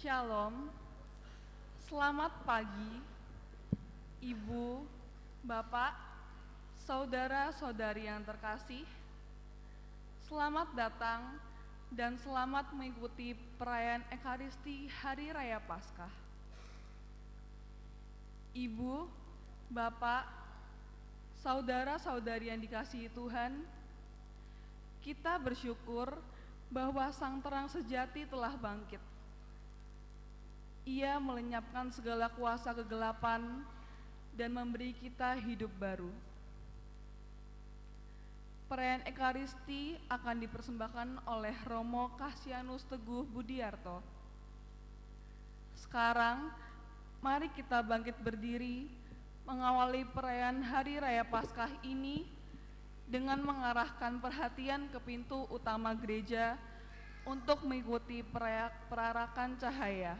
Shalom, selamat pagi, Ibu, Bapak, saudara-saudari yang terkasih. Selamat datang dan selamat mengikuti perayaan Ekaristi Hari Raya Paskah. Ibu, Bapak, saudara-saudari yang dikasihi Tuhan, kita bersyukur bahwa Sang Terang Sejati telah bangkit. Ia melenyapkan segala kuasa kegelapan dan memberi kita hidup baru. Perayaan Ekaristi akan dipersembahkan oleh Romo Kasianus Teguh Budiarto. Sekarang, mari kita bangkit berdiri mengawali perayaan Hari Raya Paskah ini dengan mengarahkan perhatian ke pintu utama gereja untuk mengikuti perarakan cahaya.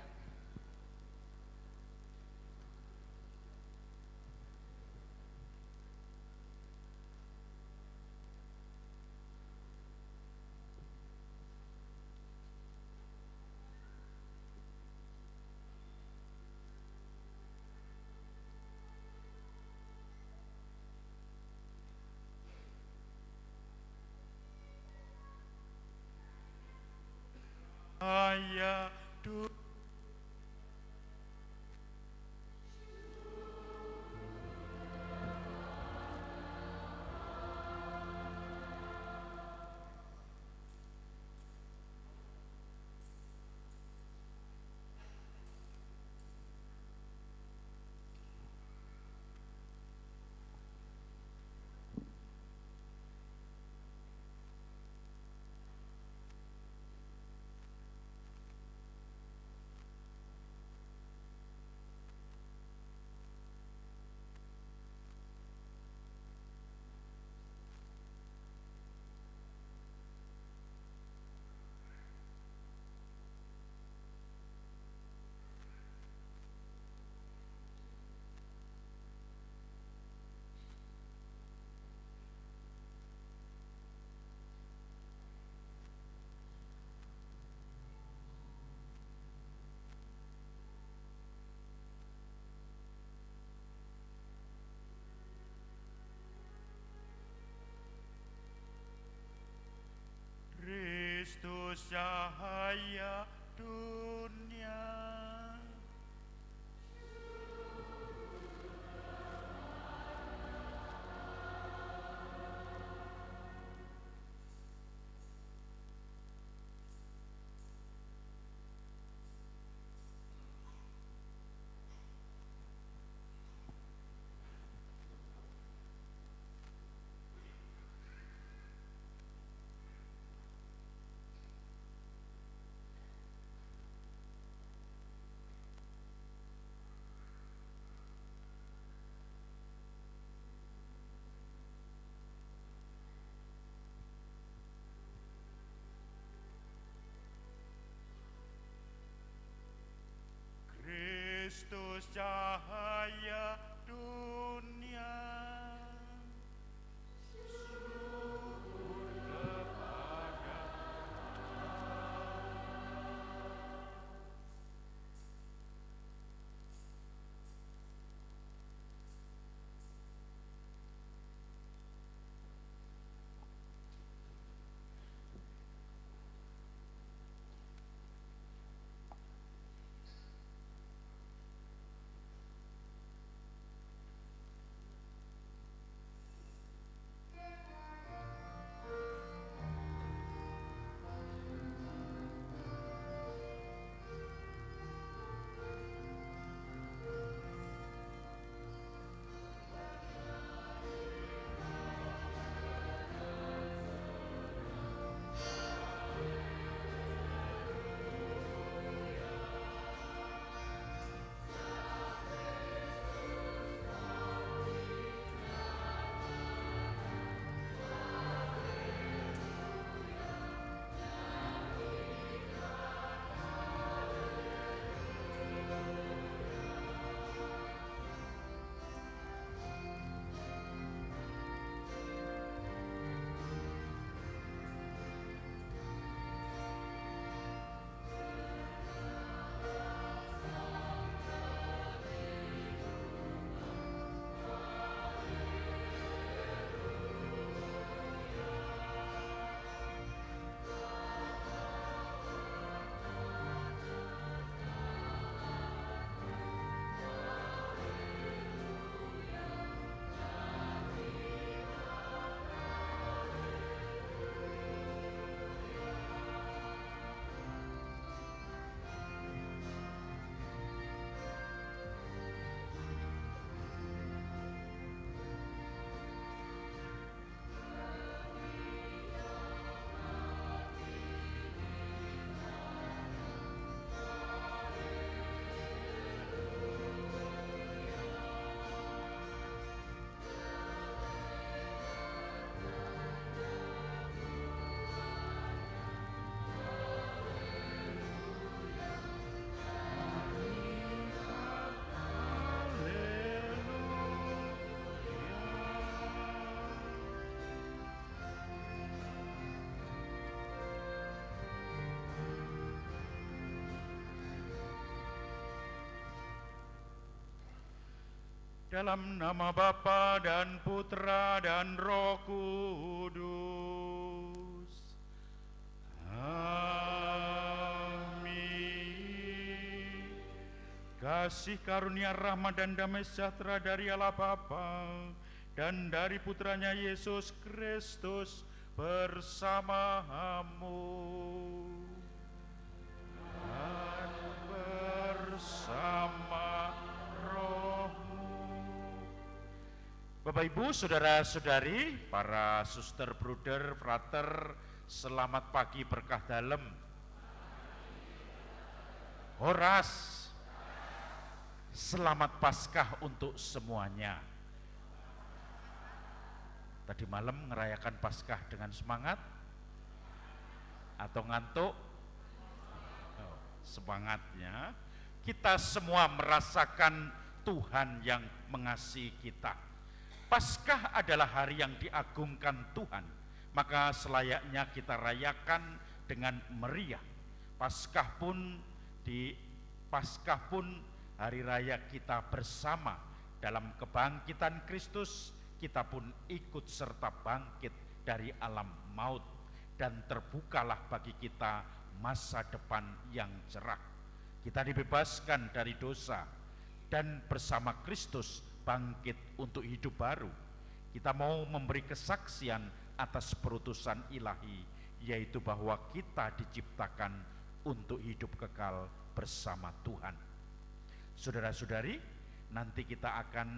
Ayah Kristus cahaya dunia. Kristus cahaya dunia. Dalam nama Bapa dan Putra dan Roh Kudus. Amin. Kasih karunia rahmat dan damai sejahtera dari Allah Bapa dan dari Putranya Yesus Kristus bersamamu dan bersama rohmu. Bapak Ibu, saudara-saudari, para suster, bruder, frater, selamat pagi berkah dalem. Horas, selamat Paskah untuk semuanya. Tadi malam ngerayakan Paskah dengan semangat atau ngantuk? Semangatnya, kita semua merasakan Tuhan yang mengasihi kita. Paskah adalah hari yang diagungkan Tuhan, maka selayaknya kita rayakan dengan meriah. Paskah pun hari raya kita bersama dalam kebangkitan Kristus. Kita pun ikut serta bangkit dari alam maut dan terbukalah bagi kita masa depan yang cerah. Kita dibebaskan dari dosa dan bersama Kristus bangkit untuk hidup baru. Kita mau memberi kesaksian atas perutusan ilahi, yaitu bahwa kita diciptakan untuk hidup kekal bersama Tuhan. Saudara-saudari, nanti kita akan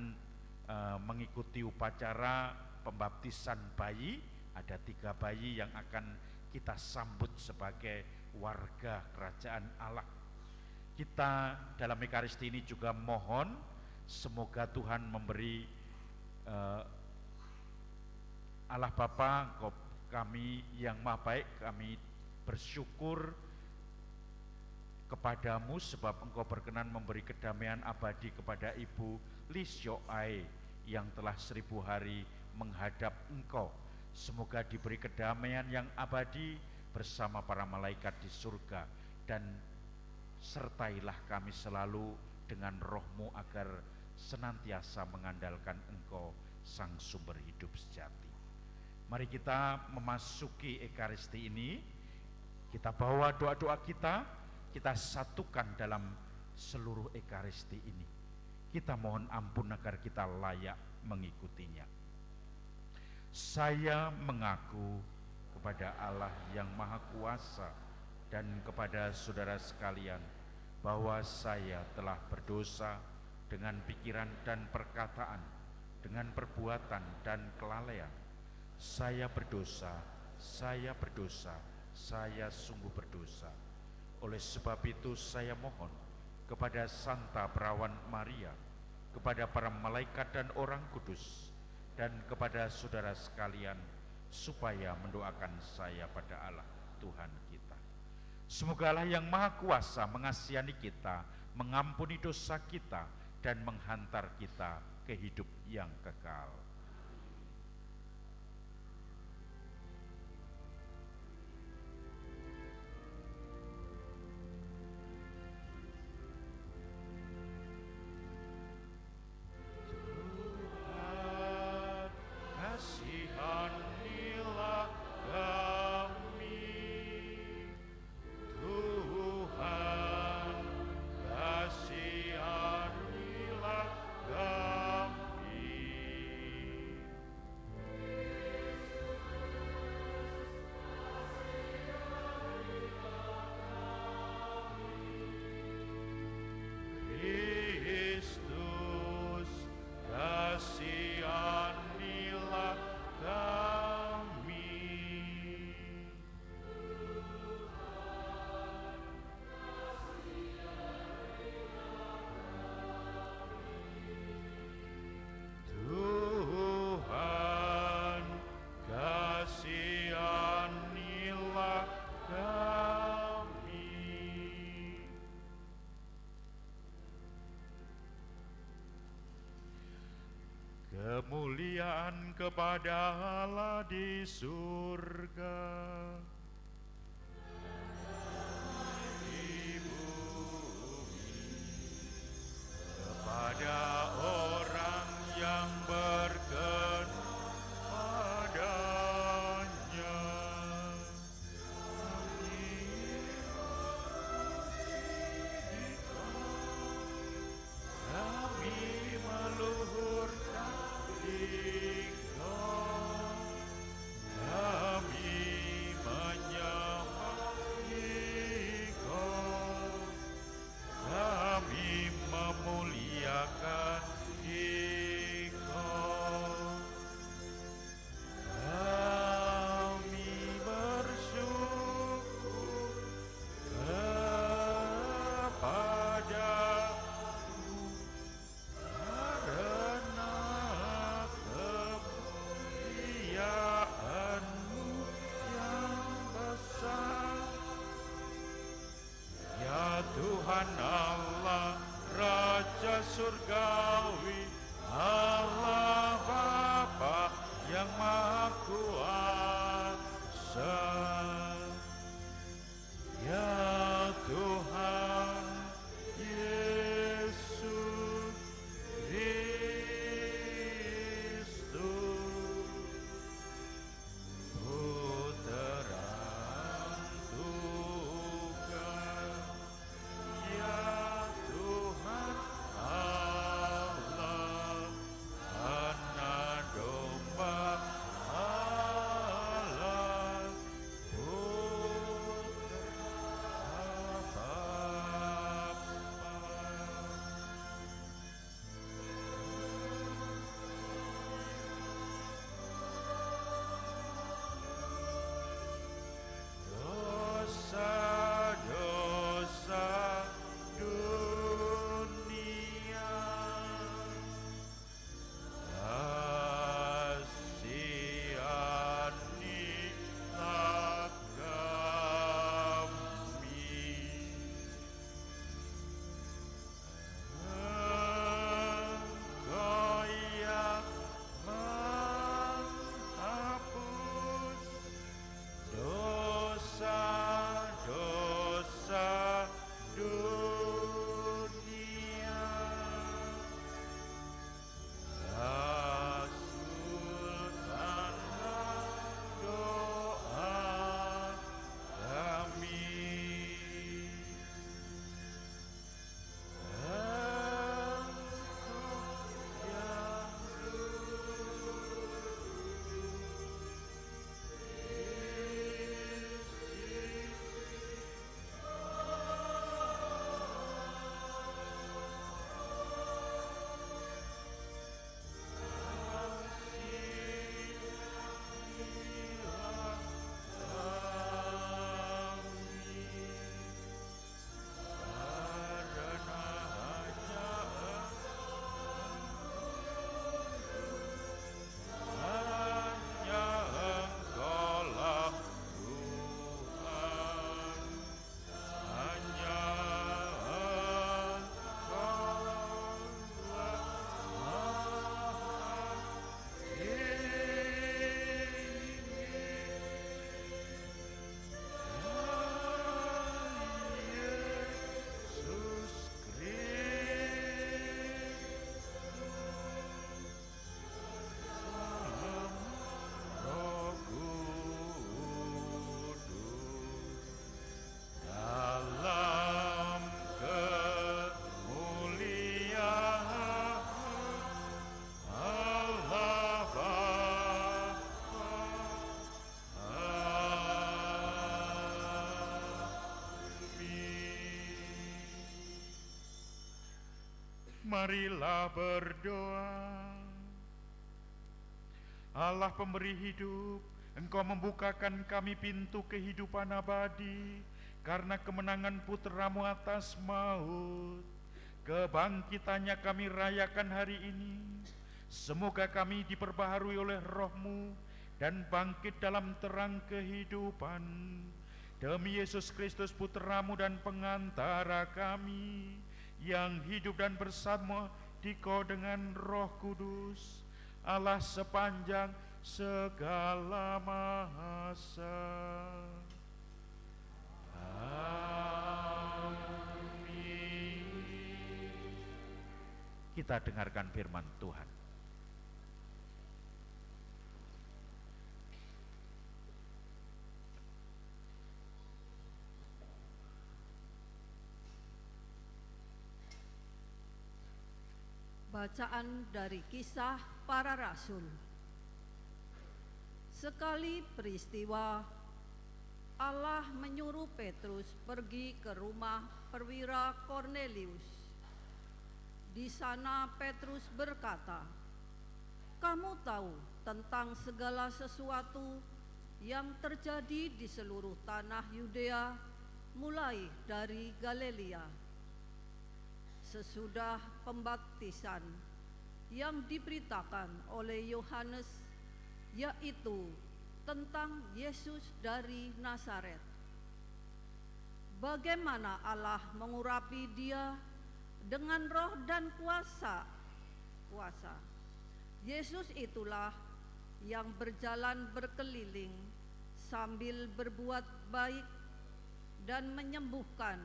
mengikuti upacara pembaptisan bayi. Ada 3 bayi yang akan kita sambut sebagai warga kerajaan Allah. Kita dalam Ekaristi ini juga mohon semoga Tuhan memberi Allah Bapa kami yang maha baik, kami bersyukur kepadamu sebab engkau berkenan memberi kedamaian abadi kepada Ibu Lisyo Ae yang telah 1000 hari menghadap engkau. Semoga diberi kedamaian yang abadi bersama para malaikat di surga, dan sertailah kami selalu dengan rohmu agar senantiasa mengandalkan engkau sang sumber hidup sejati. Mari kita memasuki Ekaristi ini, kita bawa doa-doa kita satukan dalam seluruh Ekaristi ini. Kita mohon ampun agar kita layak mengikutinya. Saya mengaku kepada Allah yang Maha Kuasa dan kepada saudara sekalian bahwa saya telah berdosa dengan pikiran dan perkataan, dengan perbuatan dan kelalaian. Saya berdosa, saya sungguh berdosa. Oleh sebab itu saya mohon kepada Santa Perawan Maria, kepada para malaikat dan orang kudus, dan kepada saudara sekalian, supaya mendoakan saya pada Allah Tuhan kita. Semoga Allah yang Maha Kuasa mengasihani kita, mengampuni dosa kita, dan menghantar kita ke hidup yang kekal. Kasihanilah kami, Tuhan, kasihanilah kami. Kristus, kasihanilah kami. Tuhan, kasihanilah kami. Kemuliaan kepada Allah di surga, di bumi, kepada orang surgawi, Allah Bapa yang Maha Kuasa. Ya Tuhan Yesus Kristus, Putra Tuhan, ya Tuhan Allah, Anak Domba Allah, Putra Bapa. Dosa-dosa dunia, kasihanilah kami. Engkau yang menghapus dosa-dosa dunia, kabulkanlah doa kami. Engkau yang hanya Engkaulah Tuhan, hanya Engkaulah Maha Yesus Roh Kudus, dalam kemuliaan Allah Bapa. Amin. Marilah berdoa. Allah pemberi hidup, Engkau membukakan kami pintu kehidupan abadi karena kemenangan putra-Mu atas maut. Kebangkitannya kami rayakan hari ini. Semoga kami diperbaharui oleh Roh-Mu dan bangkit dalam terang kehidupan. Demi Yesus Kristus putra-Mu dan pengantara kami, yang hidup dan bersama di Kau dengan Roh Kudus, Allah sepanjang segala masa. Amin. Kita dengarkan firman Tuhan. Bacaan dari Kisah Para Rasul. Sekali peristiwa, Allah menyuruh Petrus pergi ke rumah perwira Kornelius. Di sana Petrus berkata, "Kamu tahu tentang segala sesuatu yang terjadi di seluruh tanah Yudea, mulai dari Galilea. Sesudah pembaptisan yang diberitakan oleh Yohanes, yaitu tentang Yesus dari Nazaret. Bagaimana Allah mengurapi dia dengan roh dan kuasa berkuasa. Yesus itulah yang berjalan berkeliling sambil berbuat baik dan menyembuhkan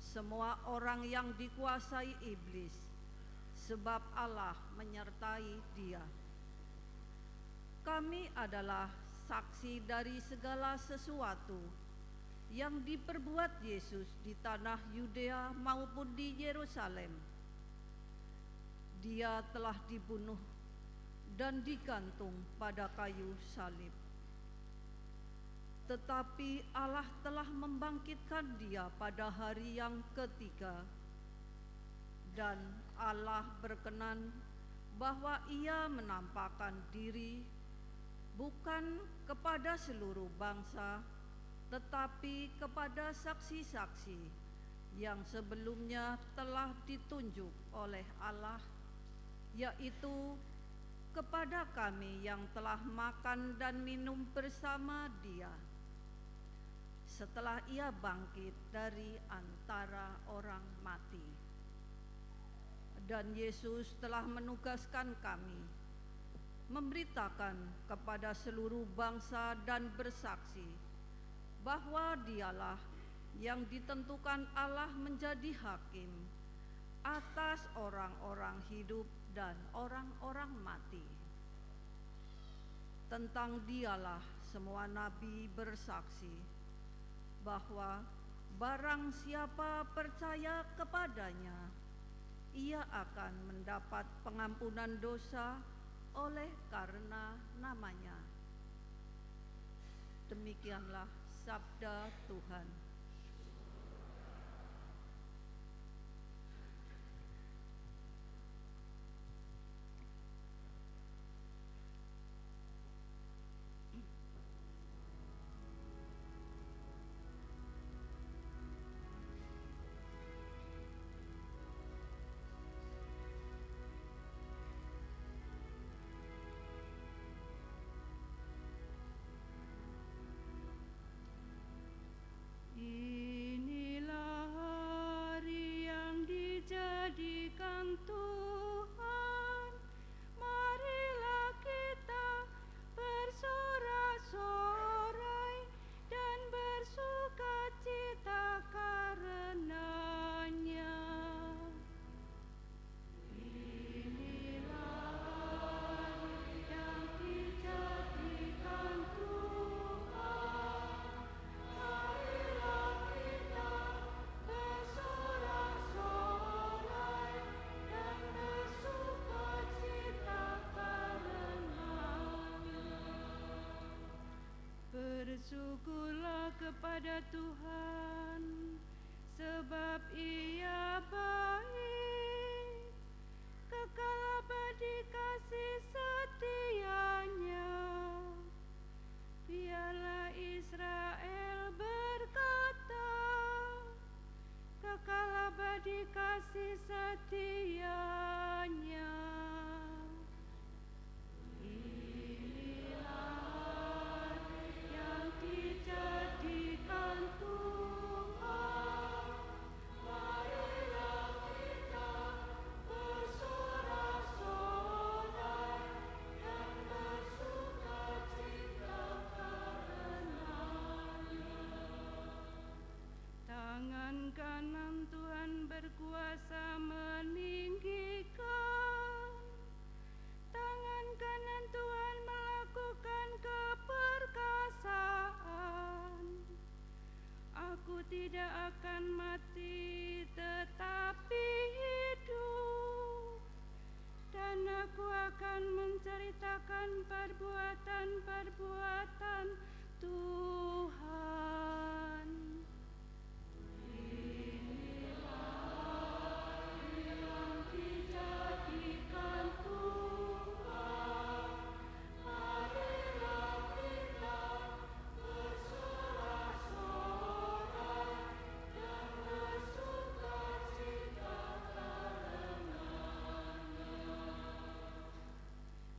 semua orang yang dikuasai iblis, sebab Allah menyertai dia. Kami adalah saksi dari segala sesuatu yang diperbuat Yesus di tanah Yudea maupun di Yerusalem. Dia telah dibunuh dan digantung pada kayu salib. Tetapi Allah telah membangkitkan dia pada hari yang ketiga, dan Allah berkenan bahwa ia menampakkan diri bukan kepada seluruh bangsa, tetapi kepada saksi-saksi yang sebelumnya telah ditunjuk oleh Allah, yaitu kepada kami yang telah makan dan minum bersama dia setelah ia bangkit dari antara orang mati. Dan Yesus telah menugaskan kami memberitakan kepada seluruh bangsa dan bersaksi bahwa dialah yang ditentukan Allah menjadi hakim atas orang-orang hidup dan orang-orang mati. Tentang dialah semua nabi bersaksi bahwa barang siapa percaya kepadanya, ia akan mendapat pengampunan dosa oleh karena namanya. Demikianlah sabda Tuhan. Inilah hari yang dijadikan Tuhan, marilah kita bersorak-sorai dan bersukacita karenanya. Inilah hari yang dijadikan Tuhan, marilah kita bersorak-sorai dan bersukacita karenanya. Bersyukurlah kepada Tuhan, sebab Ia baik, kekal abadi kasih setianya. Biarlah Israel berkata, kekal abadi kasih setianya. Inilah hari yang dijadikan Tuhan, marilah kita bersorak-sorai dan bersukacita karenanya. Tangan kanan Tuhan berkuasa meninggikan, tangan kanan Tuhan melakukan keperkasaan. Aku tidak akan mati tetapi hidup, dan aku akan menceritakan perbuatan-perbuatan Tuhan. Yang dijadikan Tuhan, marilah kita bersorak-sorai dan bersukacita karenanya.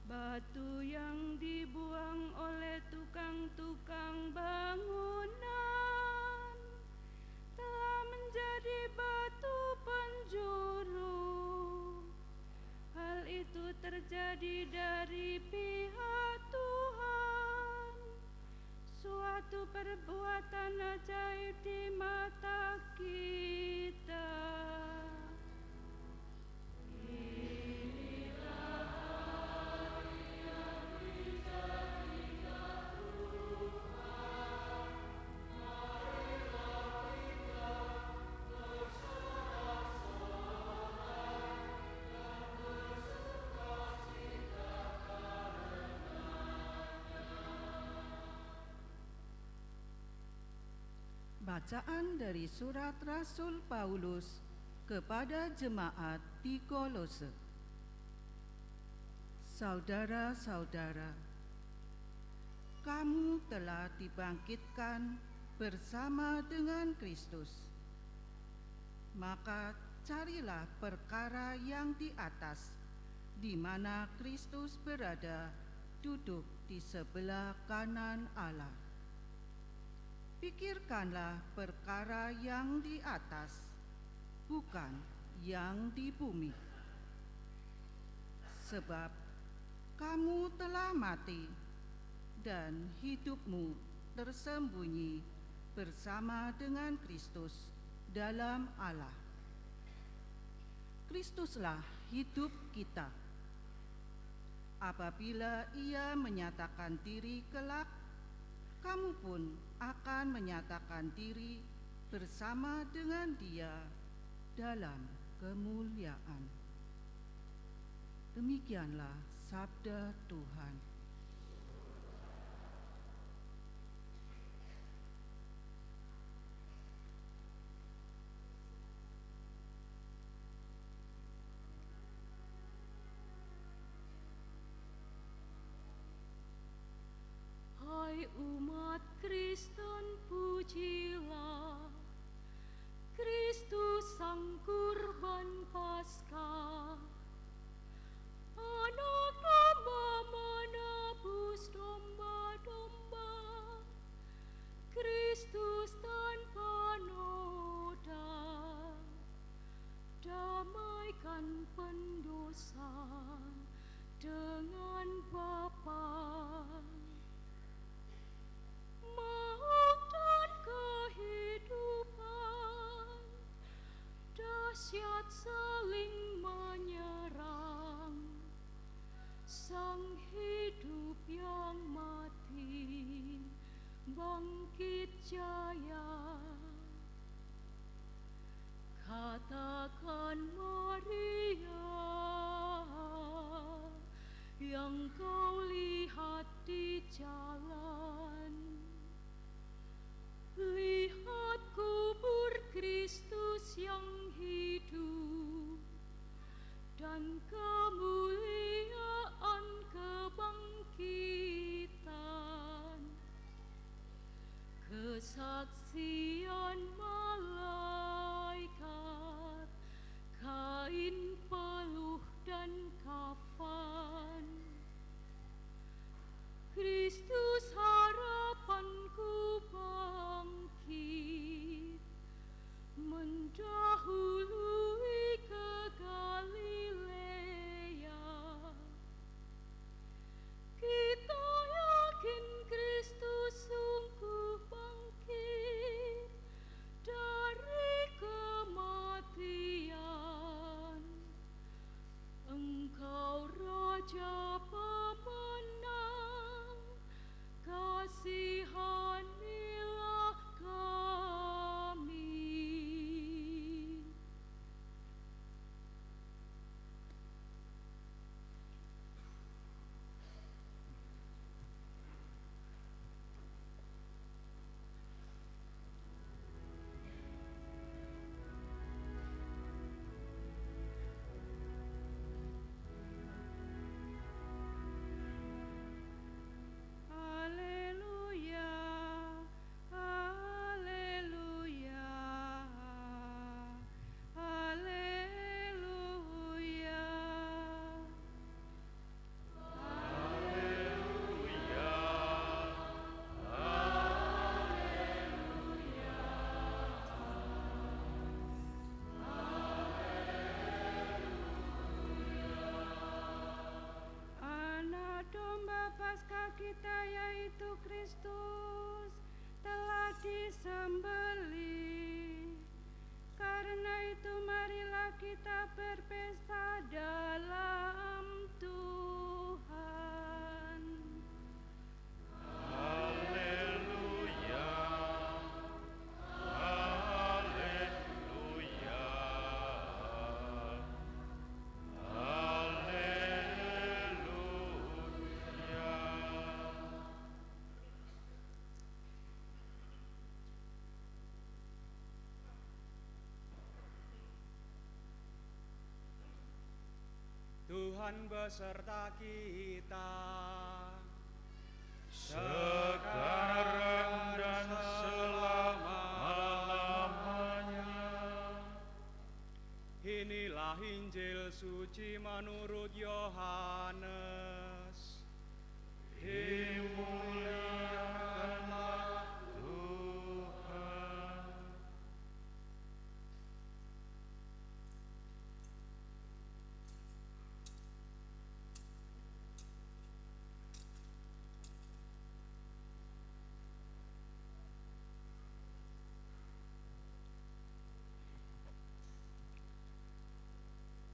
Batu yang dibuang oleh tukang-tukang bangunan itu terjadi dari pihak Tuhan, suatu perbuatan ajaib di mata kita. Bacaan dari surat Rasul Paulus kepada jemaat di Kolose. Saudara-saudara, kamu telah dibangkitkan bersama dengan Kristus. Maka carilah perkara yang di atas, di mana Kristus berada, duduk di sebelah kanan Allah. Pikirkanlah perkara yang di atas, bukan yang di bumi. Sebab kamu telah mati, dan hidupmu tersembunyi bersama dengan Kristus dalam Allah. Kristuslah hidup kita. Apabila Ia menyatakan diri kelak, kamu pun akan menyatakan diri bersama dengan Dia dalam kemuliaan. Demikianlah sabda Tuhan. Hai umat Kristen, pujilah Kristus sang kurban Paskah. Anak domba menebus domba-domba, Kristus tanpa noda, damaikan pendosa dengan Bapa. Maut dan kehidupan dahsyat saling menyerang, sang hidup yang mati bangkit jaya. Katakan Maria yang kau lihat di jalan, lihat kubur Kristus yang hidup dan kemuliaan kebangkitan. Kesaksian malaikat, kain peluh dan kafan. Kristus harapanku bangkit, mendahului ke Galilea. Kita yakin Kristus sungguh bangkit dari kematian. Engkau Raja pemenang, kasihanilah kami. Tuhan beserta kita. Sekarang dan selama-lamanya. Inilah Injil suci menurut Yohanes. Dimuliakanlah Tuhan.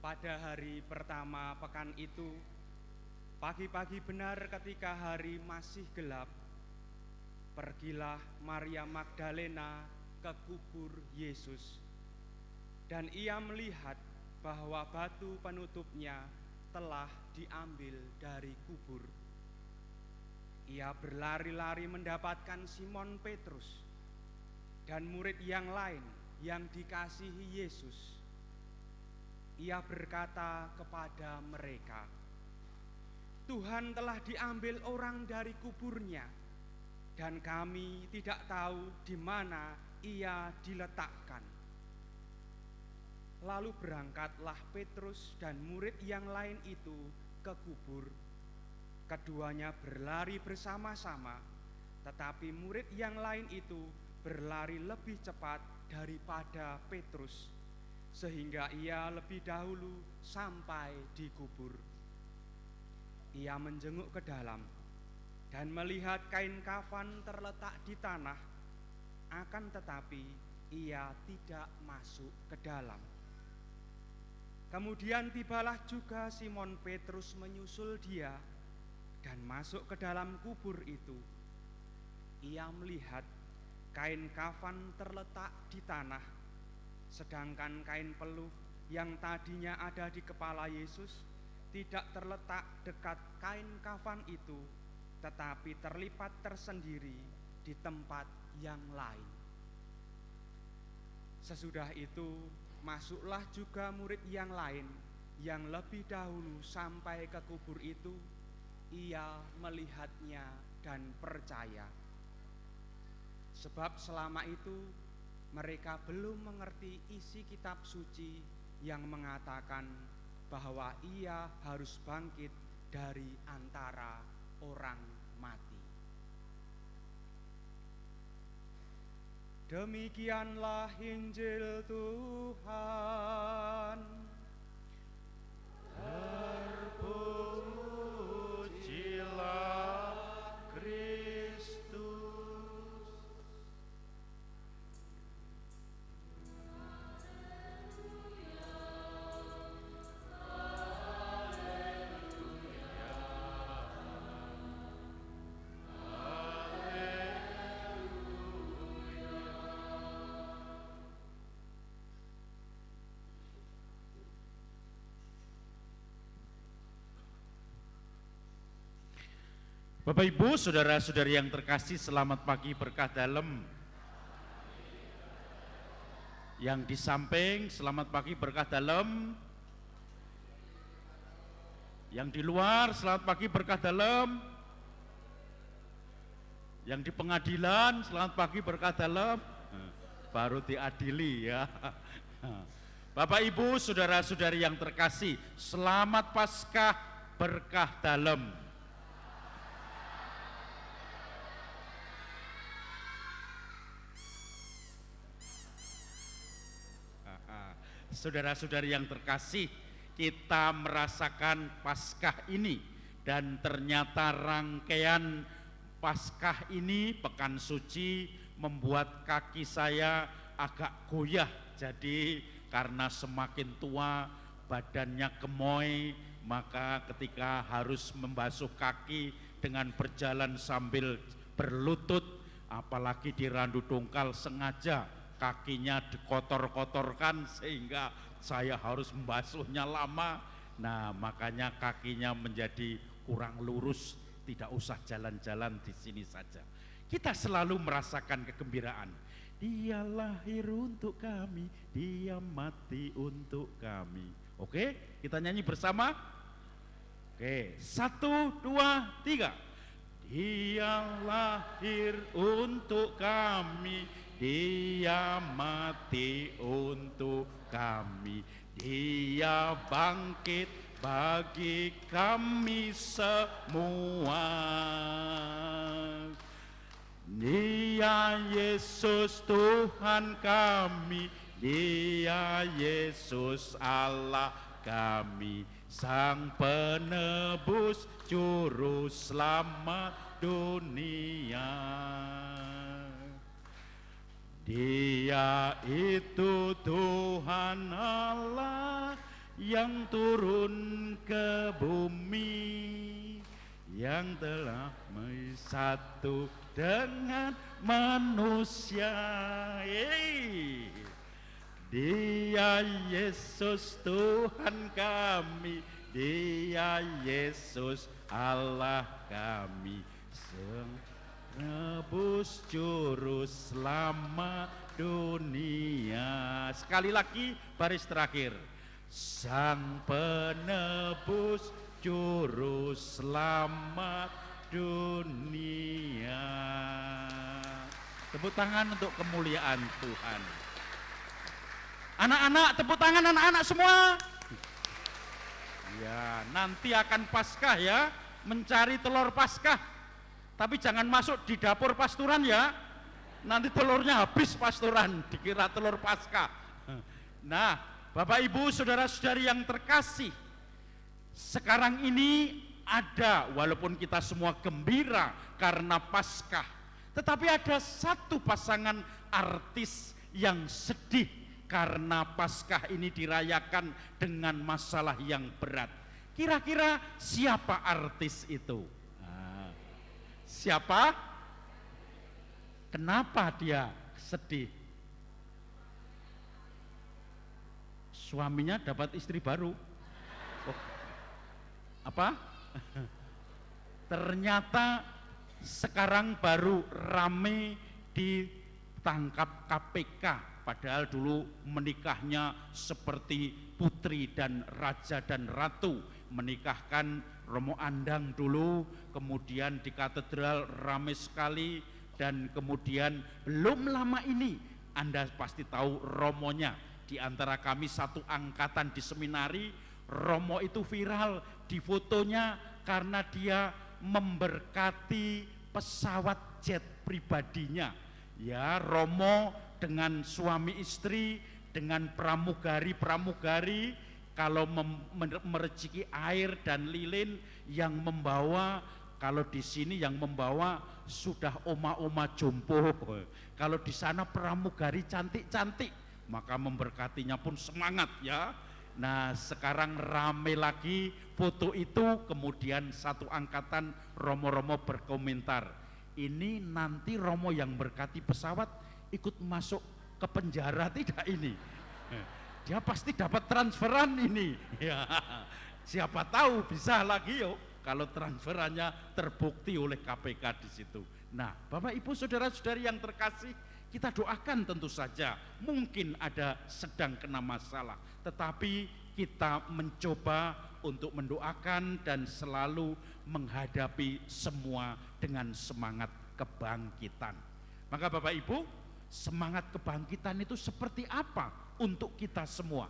Pada hari pertama pekan itu, pagi-pagi benar ketika hari masih gelap, pergilah Maria Magdalena ke kubur Yesus. Dan ia melihat bahwa batu penutupnya telah diambil dari kubur. Ia berlari-lari mendapatkan Simon Petrus dan murid yang lain yang dikasihi Yesus. Ia berkata kepada mereka, "Tuhan telah diambil orang dari kuburnya, dan kami tidak tahu di mana ia diletakkan." Lalu berangkatlah Petrus dan murid yang lain itu ke kubur. Keduanya berlari bersama-sama, tetapi murid yang lain itu berlari lebih cepat daripada Petrus, sehingga ia lebih dahulu sampai di kubur. Ia menjenguk ke dalam dan melihat kain kafan terletak di tanah, akan tetapi ia tidak masuk ke dalam. Kemudian tibalah juga Simon Petrus menyusul dia dan masuk ke dalam kubur itu. Ia melihat kain kafan terletak di tanah, sedangkan kain peluh yang tadinya ada di kepala Yesus tidak terletak dekat kain kafan itu, tetapi terlipat tersendiri di tempat yang lain. Sesudah itu masuklah juga murid yang lain yang lebih dahulu sampai ke kubur itu. Ia melihatnya dan percaya, sebab selama itu mereka belum mengerti isi kitab suci yang mengatakan bahwa ia harus bangkit dari antara orang mati. Demikianlah Injil Tuhan. Terpujilah Kristus. Bapak Ibu, saudara-saudari yang terkasih, selamat pagi berkah dalam. Yang di samping, selamat pagi berkah dalam. Yang di luar, selamat pagi berkah dalam. Yang di pengadilan, selamat pagi berkah dalam. Baru diadili ya. Bapak Ibu, saudara-saudari yang terkasih, selamat Paskah berkah dalam. Saudara-saudari yang terkasih, kita merasakan Paskah ini, dan ternyata rangkaian Paskah ini, Pekan Suci, membuat kaki saya agak goyah. Jadi karena semakin tua badannya gemoy, maka ketika harus membasuh kaki dengan berjalan sambil berlutut, apalagi di Randu Dongkal, sengaja kakinya dikotor-kotorkan sehingga saya harus membasuhnya lama. Nah, makanya kakinya menjadi kurang lurus, tidak usah jalan-jalan di sini saja. Kita selalu merasakan kegembiraan. Dia lahir untuk kami, dia mati untuk kami. Oke, kita nyanyi bersama. Oke, 1, 2, 3. Dia lahir untuk kami, Dia mati untuk kami, Dia bangkit bagi kami semua. Dia Yesus Tuhan kami, Dia Yesus Allah kami, Sang penebus juru selamat dunia. Dia itu Tuhan Allah yang turun ke bumi, yang telah bersatu dengan manusia. Dia Yesus Tuhan kami, Dia Yesus Allah kami, Sang penebus juru selamat dunia. Sekali lagi baris terakhir. Sang penebus juru selamat dunia. Tepuk tangan untuk kemuliaan Tuhan. Anak-anak, tepuk tangan anak-anak semua. Ya, nanti akan Paskah ya, mencari telur Paskah. Tapi jangan masuk di dapur pasturan ya. Nanti telurnya habis pasturan, dikira telur Paskah. Nah, Bapak Ibu, saudara-saudari yang terkasih, sekarang ini ada, walaupun kita semua gembira karena Paskah, tetapi ada satu pasangan artis yang sedih karena Paskah ini dirayakan dengan masalah yang berat. Kira-kira siapa artis itu? Siapa? Kenapa dia sedih? Suaminya dapat istri baru. Oh, apa? Ternyata sekarang baru rame ditangkap KPK. Padahal dulu menikahnya seperti putri dan raja dan ratu. Menikahkan Romo Andang dulu, kemudian di katedral ramai sekali, dan kemudian belum lama ini Anda pasti tahu Romonya. Di antara kami satu angkatan di seminari, Romo itu viral di fotonya karena dia memberkati pesawat jet pribadinya. Ya, Romo dengan suami istri, dengan pramugari-pramugari, kalau mereciki air dan lilin, yang membawa, kalau di sini yang membawa sudah oma-oma jompo, kalau di sana pramugari cantik-cantik, maka memberkatinya pun semangat ya. Nah, sekarang rame lagi foto itu, kemudian satu angkatan Romo-romo berkomentar, ini nanti Romo yang berkati pesawat ikut masuk ke penjara tidak ini? Dia pasti dapat transferan ini. Ya, siapa tahu bisa lagi yuk kalau transferannya terbukti oleh KPK di situ. Nah, Bapak Ibu saudara-saudari yang terkasih, kita doakan tentu saja. Mungkin ada sedang kena masalah, tetapi kita mencoba untuk mendoakan dan selalu menghadapi semua dengan semangat kebangkitan. Maka Bapak Ibu, semangat kebangkitan itu seperti apa untuk kita semua?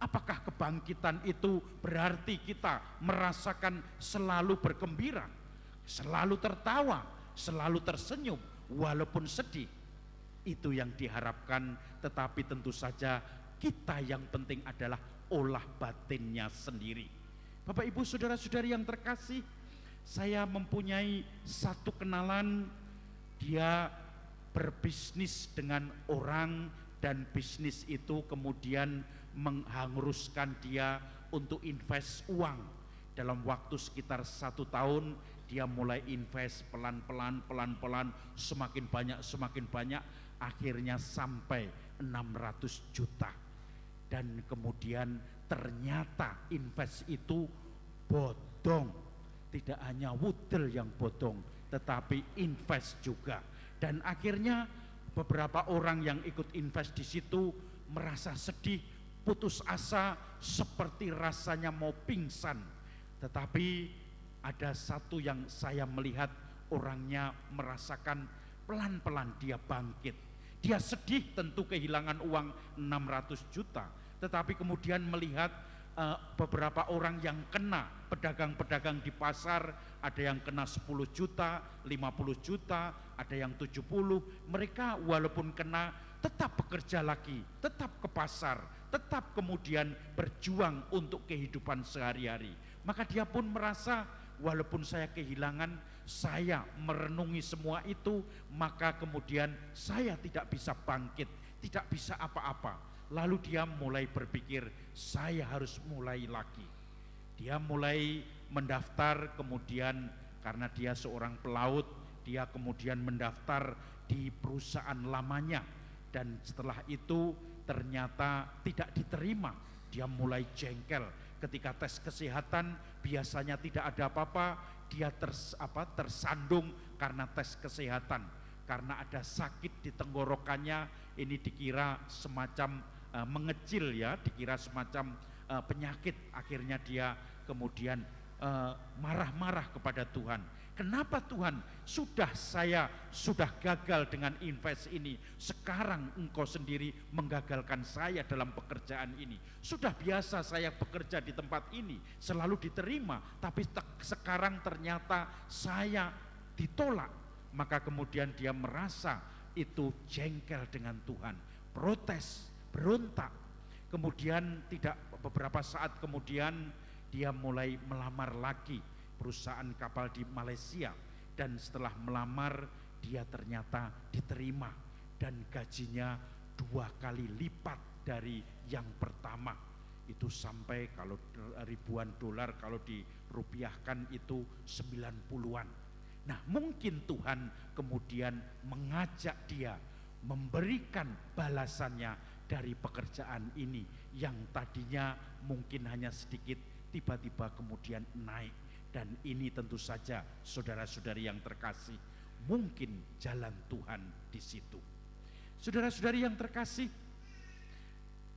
Apakah kebangkitan itu berarti kita merasakan selalu bergembira, selalu tertawa, selalu tersenyum walaupun sedih? Itu yang diharapkan, tetapi tentu saja kita yang penting adalah olah batinnya sendiri. Bapak Ibu saudara-saudari yang terkasih, saya mempunyai satu kenalan, dia berbisnis dengan orang, dan bisnis itu kemudian menghanguskan dia untuk invest uang. Dalam waktu sekitar 1 tahun dia mulai invest pelan-pelan, semakin banyak, akhirnya sampai 600 juta. Dan kemudian ternyata invest itu bodong. Tidak hanya wudel yang bodong, tetapi invest juga. Dan akhirnya beberapa orang yang ikut invest di situ merasa sedih, putus asa, seperti rasanya mau pingsan. Tetapi ada satu yang saya melihat, orangnya merasakan pelan-pelan dia bangkit. Dia sedih tentu kehilangan uang 600 juta. Tetapi kemudian melihat beberapa orang yang kena, pedagang-pedagang di pasar, ada yang kena 10 juta, 50 juta, ada yang 70. Mereka walaupun kena tetap bekerja lagi, tetap ke pasar, tetap kemudian berjuang untuk kehidupan sehari-hari. Maka dia pun merasa, walaupun saya kehilangan, saya merenungi semua itu, maka kemudian saya tidak bisa bangkit, tidak bisa apa-apa. Lalu dia mulai berpikir, saya harus mulai lagi. Dia mulai mendaftar, kemudian karena dia seorang pelaut, dia kemudian mendaftar di perusahaan lamanya. Dan setelah itu ternyata tidak diterima. Dia mulai jengkel. Ketika tes kesehatan biasanya tidak ada apa-apa, dia tersandung karena tes kesehatan. Karena ada sakit di tenggorokannya, ini dikira semacam mengecil ya, dikira semacam penyakit. Akhirnya dia kemudian marah-marah kepada Tuhan. Kenapa Tuhan, saya sudah gagal dengan invest ini, sekarang Engkau sendiri menggagalkan saya dalam pekerjaan ini. Sudah biasa saya bekerja di tempat ini, selalu diterima, tapi sekarang ternyata saya ditolak. Maka kemudian dia merasa itu jengkel dengan Tuhan, protes, berontak. Kemudian beberapa saat kemudian dia mulai melamar lagi perusahaan kapal di Malaysia, dan setelah melamar dia ternyata diterima dan gajinya 2 kali lipat dari yang pertama. Itu sampai kalau ribuan dolar, kalau dirupiahkan itu 90-an. Nah, mungkin Tuhan kemudian mengajak dia memberikan balasannya dari pekerjaan ini yang tadinya mungkin hanya sedikit, tiba-tiba kemudian naik. Dan ini tentu saja saudara-saudari yang terkasih, mungkin jalan Tuhan di situ. Saudara-saudari yang terkasih,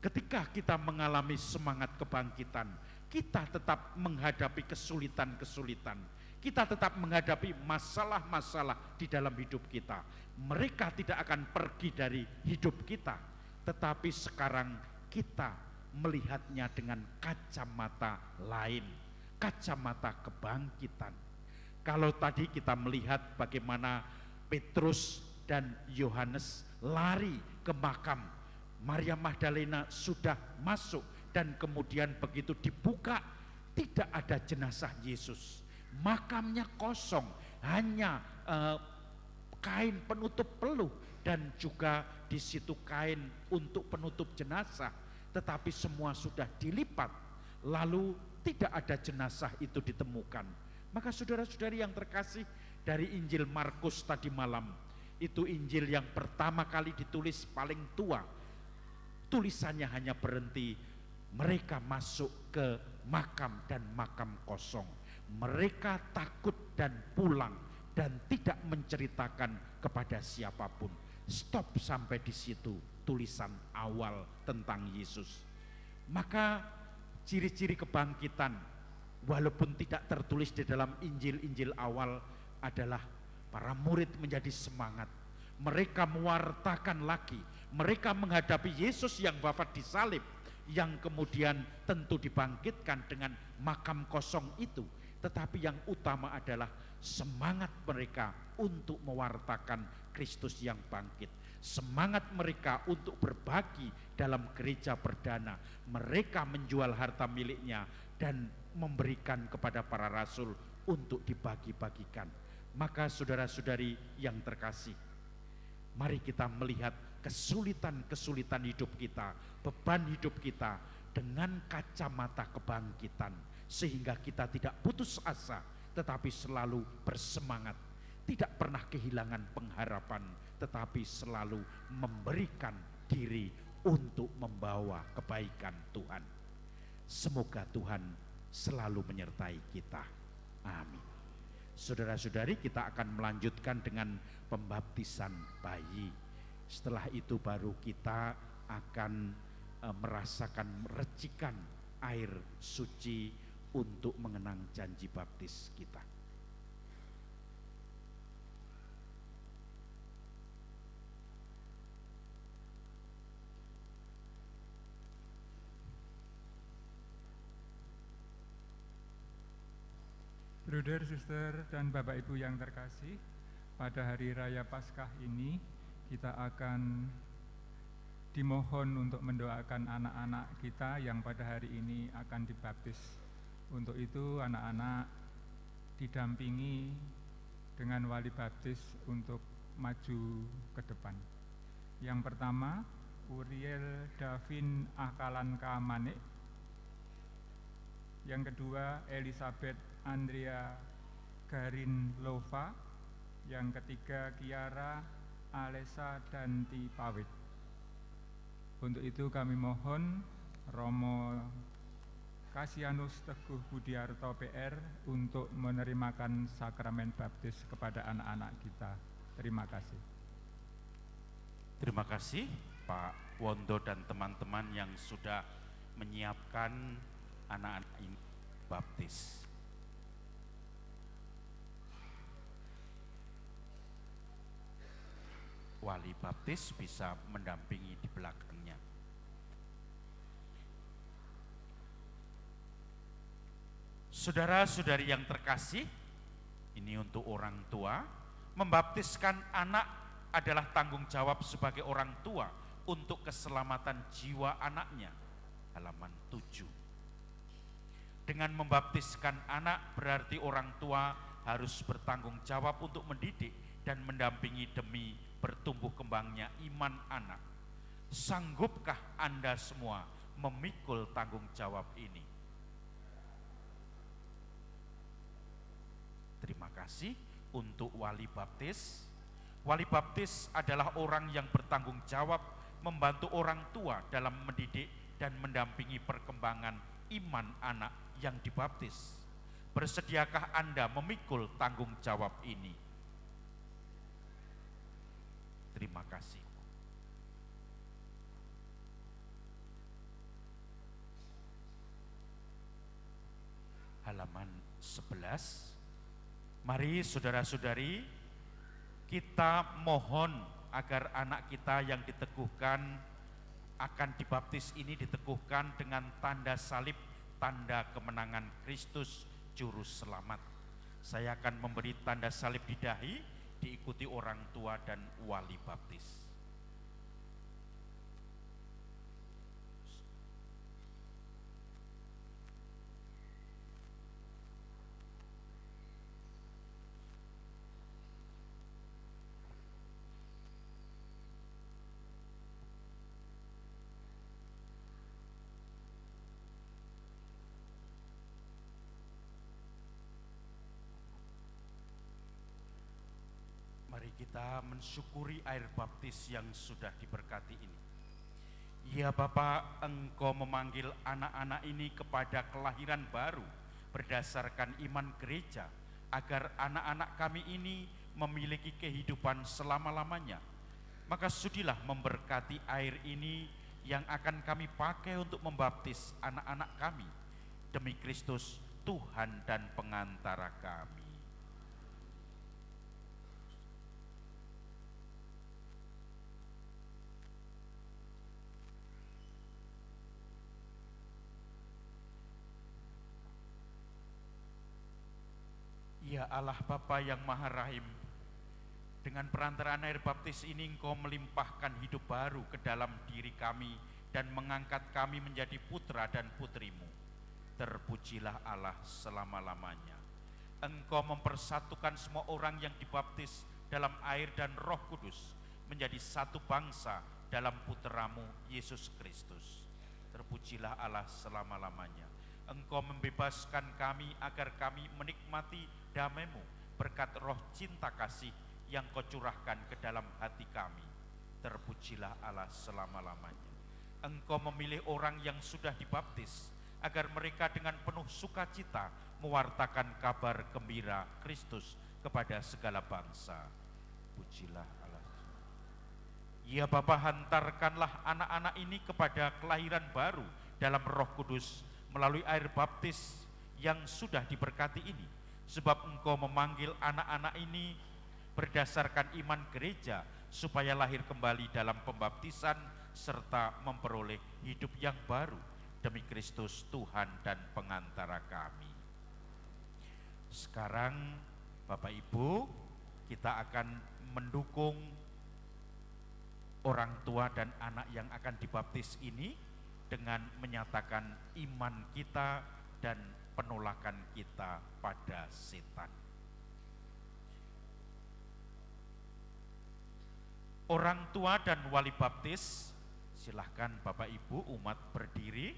ketika kita mengalami semangat kebangkitan, kita tetap menghadapi kesulitan-kesulitan, kita tetap menghadapi masalah-masalah di dalam hidup kita. Mereka tidak akan pergi dari hidup kita, tetapi sekarang kita melihatnya dengan kacamata lain, kacamata kebangkitan. Kalau tadi kita melihat bagaimana Petrus dan Yohanes lari ke makam, Maria Magdalena sudah masuk, dan kemudian begitu dibuka tidak ada jenazah Yesus. Makamnya kosong, hanya kain penutup peluh dan juga di situ kain untuk penutup jenazah, tetapi semua sudah dilipat, lalu tidak ada jenazah itu ditemukan. Maka saudara-saudari yang terkasih, dari Injil Markus tadi malam, itu Injil yang pertama kali ditulis, paling tua. Tulisannya hanya berhenti, mereka masuk ke makam dan makam kosong. Mereka takut dan pulang dan tidak menceritakan kepada siapapun. Stop sampai di situ tulisan awal tentang Yesus. Maka ciri-ciri kebangkitan, walaupun tidak tertulis di dalam Injil-Injil awal, adalah para murid menjadi semangat. Mereka mewartakan lagi, mereka menghadapi Yesus yang wafat di salib, yang kemudian tentu dibangkitkan dengan makam kosong itu. Tetapi yang utama adalah semangat mereka untuk mewartakan Kristus yang bangkit. Semangat mereka untuk berbagi dalam gereja perdana. Mereka menjual harta miliknya dan memberikan kepada para rasul untuk dibagi-bagikan. Maka saudara-saudari yang terkasih, mari kita melihat kesulitan-kesulitan hidup kita, beban hidup kita dengan kacamata kebangkitan, sehingga kita tidak putus asa, tetapi selalu bersemangat, tidak pernah kehilangan pengharapan, tetapi selalu memberikan diri untuk membawa kebaikan Tuhan. Semoga Tuhan selalu menyertai kita. Amin. Saudara-saudari, kita akan melanjutkan dengan pembaptisan bayi. Setelah itu baru kita akan merasakan recikan air suci untuk mengenang janji baptis kita. Bruder, suster, dan Bapak Ibu yang terkasih, pada hari raya Paskah ini kita akan dimohon untuk mendoakan anak-anak kita yang pada hari ini akan dibaptis. Untuk itu anak-anak didampingi dengan wali baptis untuk maju ke depan. Yang pertama, Uriel Davin Akalan Kamanik. Yang kedua, Elizabeth Andrea Garin Lova. Yang ketiga, Kiara Alesa Danti Pawit. Untuk itu kami mohon Romo Kasianus Teguh Budiarto PR untuk menerimakan sakramen baptis kepada anak-anak kita. Terima kasih. Terima kasih Pak Wondo dan teman-teman yang sudah menyiapkan anak-anak ini baptis. Wali baptis bisa mendampingi di belakangnya. Saudara-saudari yang terkasih, ini untuk orang tua, membaptiskan anak adalah tanggung jawab sebagai orang tua untuk keselamatan jiwa anaknya. Halaman 7. Dengan membaptiskan anak berarti orang tua harus bertanggung jawab untuk mendidik dan mendampingi demi bertumbuh kembangnya iman anak. Sanggupkah Anda semua memikul tanggung jawab ini? Terima kasih untuk wali baptis. Wali baptis adalah orang yang bertanggung jawab membantu orang tua dalam mendidik dan mendampingi perkembangan iman anak yang dibaptis. Bersediakah Anda memikul tanggung jawab ini? Terima kasih. Halaman 11. Mari saudara-saudari, kita mohon agar anak kita yang diteguhkan akan dibaptis ini diteguhkan dengan tanda salib, tanda kemenangan Kristus Juru Selamat. Saya akan memberi tanda salib di dahi, diikuti orang tua dan wali baptis. Mari kita mensyukuri air baptis yang sudah diberkati ini. Ya Bapa, Engkau memanggil anak-anak ini kepada kelahiran baru berdasarkan iman gereja, agar anak-anak kami ini memiliki kehidupan selama-lamanya. Maka sudilah memberkati air ini yang akan kami pakai untuk membaptis anak-anak kami, demi Kristus Tuhan dan pengantara kami. Ya Allah Bapa yang Maha Rahim, dengan perantaraan air baptis ini Engkau melimpahkan hidup baru ke dalam diri kami dan mengangkat kami menjadi putra dan putrimu. Terpujilah Allah selama-lamanya. Engkau mempersatukan semua orang yang dibaptis dalam air dan Roh Kudus menjadi satu bangsa dalam putramu Yesus Kristus. Terpujilah Allah selama-lamanya. Engkau membebaskan kami agar kami menikmati damai-Mu berkat roh cinta kasih yang Kau curahkan ke dalam hati kami. Terpujilah Allah selama-lamanya. Engkau memilih orang yang sudah dibaptis agar mereka dengan penuh sukacita mewartakan kabar gembira Kristus kepada segala bangsa. Pujilah Allah. Ya Bapa, hantarkanlah anak-anak ini kepada kelahiran baru dalam Roh Kudus melalui air baptis yang sudah diberkati ini, sebab Engkau memanggil anak-anak ini berdasarkan iman gereja supaya lahir kembali dalam pembaptisan serta memperoleh hidup yang baru demi Kristus Tuhan dan pengantara kami. Sekarang Bapak Ibu, kita akan mendukung orang tua dan anak yang akan dibaptis ini dengan menyatakan iman kita dan penolakan kita pada setan. Orang tua dan wali baptis, silahkan Bapak Ibu umat berdiri.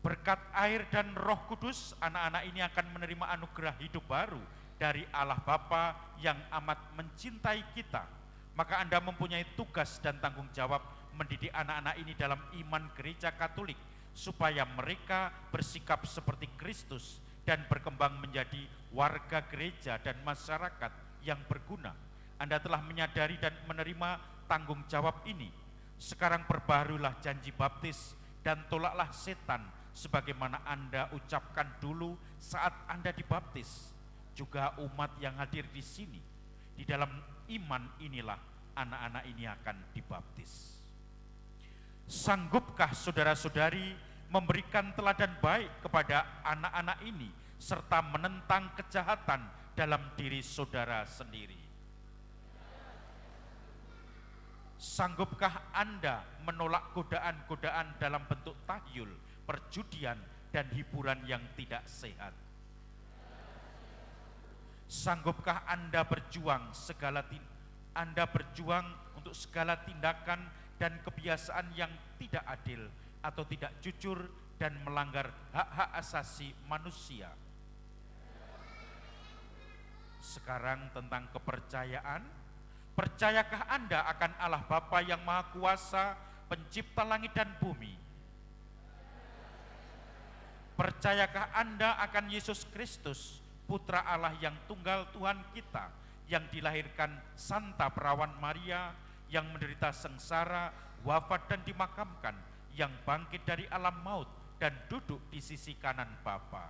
Berkat air dan Roh Kudus, anak-anak ini akan menerima anugerah hidup baru dari Allah Bapa yang amat mencintai kita. Maka Anda mempunyai tugas dan tanggung jawab mendidik anak-anak ini dalam iman gereja Katolik, supaya mereka bersikap seperti Kristus dan berkembang menjadi warga gereja dan masyarakat yang berguna. Anda telah menyadari dan menerima tanggung jawab ini. Sekarang perbaharulah janji baptis dan tolaklah setan sebagaimana Anda ucapkan dulu saat Anda dibaptis. Juga umat yang hadir di sini, di dalam iman inilah anak-anak ini akan dibaptis. Sanggupkah saudara-saudari memberikan teladan baik kepada anak-anak ini serta menentang kejahatan dalam diri saudara sendiri? Sanggupkah Anda menolak godaan-godaan dalam bentuk tahyul, perjudian, dan hiburan yang tidak sehat? Sanggupkah Anda berjuang untuk segala tindakan dan kebiasaan yang tidak adil atau tidak jujur dan melanggar hak-hak asasi manusia? Sekarang tentang kepercayaan, percayakah Anda akan Allah Bapa yang Maha Kuasa, pencipta langit dan bumi? Percayakah Anda akan Yesus Kristus, Putra Allah yang tunggal Tuhan kita, yang dilahirkan Santa Perawan Maria, yang menderita sengsara, wafat dan dimakamkan, yang bangkit dari alam maut dan duduk di sisi kanan Bapa?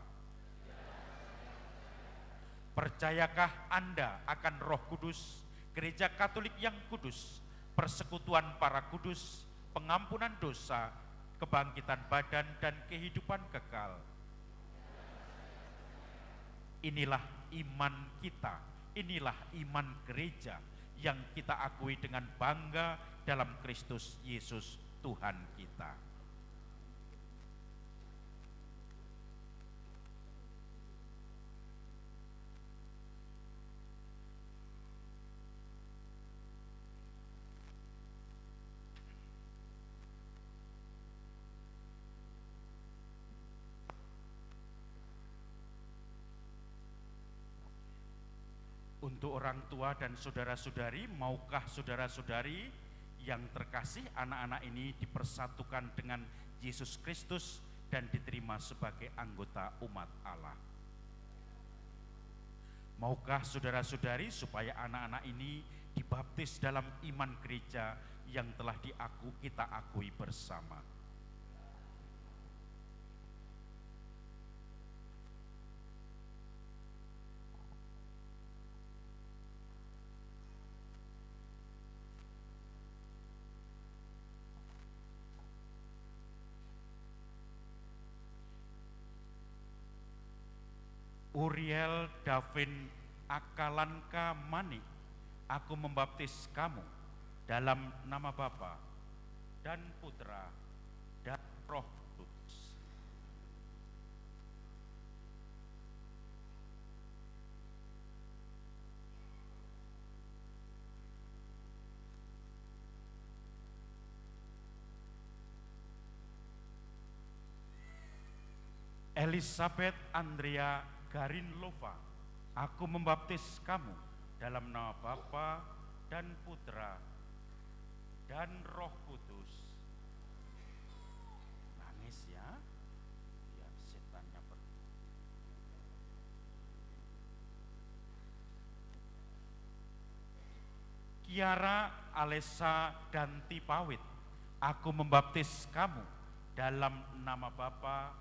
Percayakah Anda akan Roh Kudus, Gereja Katolik yang kudus, persekutuan para kudus, pengampunan dosa, kebangkitan badan, dan kehidupan kekal? Inilah iman kita, inilah iman gereja yang kita akui dengan bangga dalam Kristus Yesus Tuhan kita. Untuk orang tua dan saudara-saudari, maukah saudara-saudari yang terkasih anak-anak ini dipersatukan dengan Yesus Kristus dan diterima sebagai anggota umat Allah? Maukah saudara-saudari supaya anak-anak ini dibaptis dalam iman gereja yang telah kita akui bersama? Uriel Davin Akalanka Manik, aku membaptis kamu dalam nama Bapa dan Putra dan Roh Kudus. Elizabeth Andrea Garinlova, aku membaptis kamu dalam nama Bapa dan Putra dan Roh Kudus. Nangis ya, biar setannya pergi. Kiara Alessa dan Tipawit, aku membaptis kamu dalam nama Bapa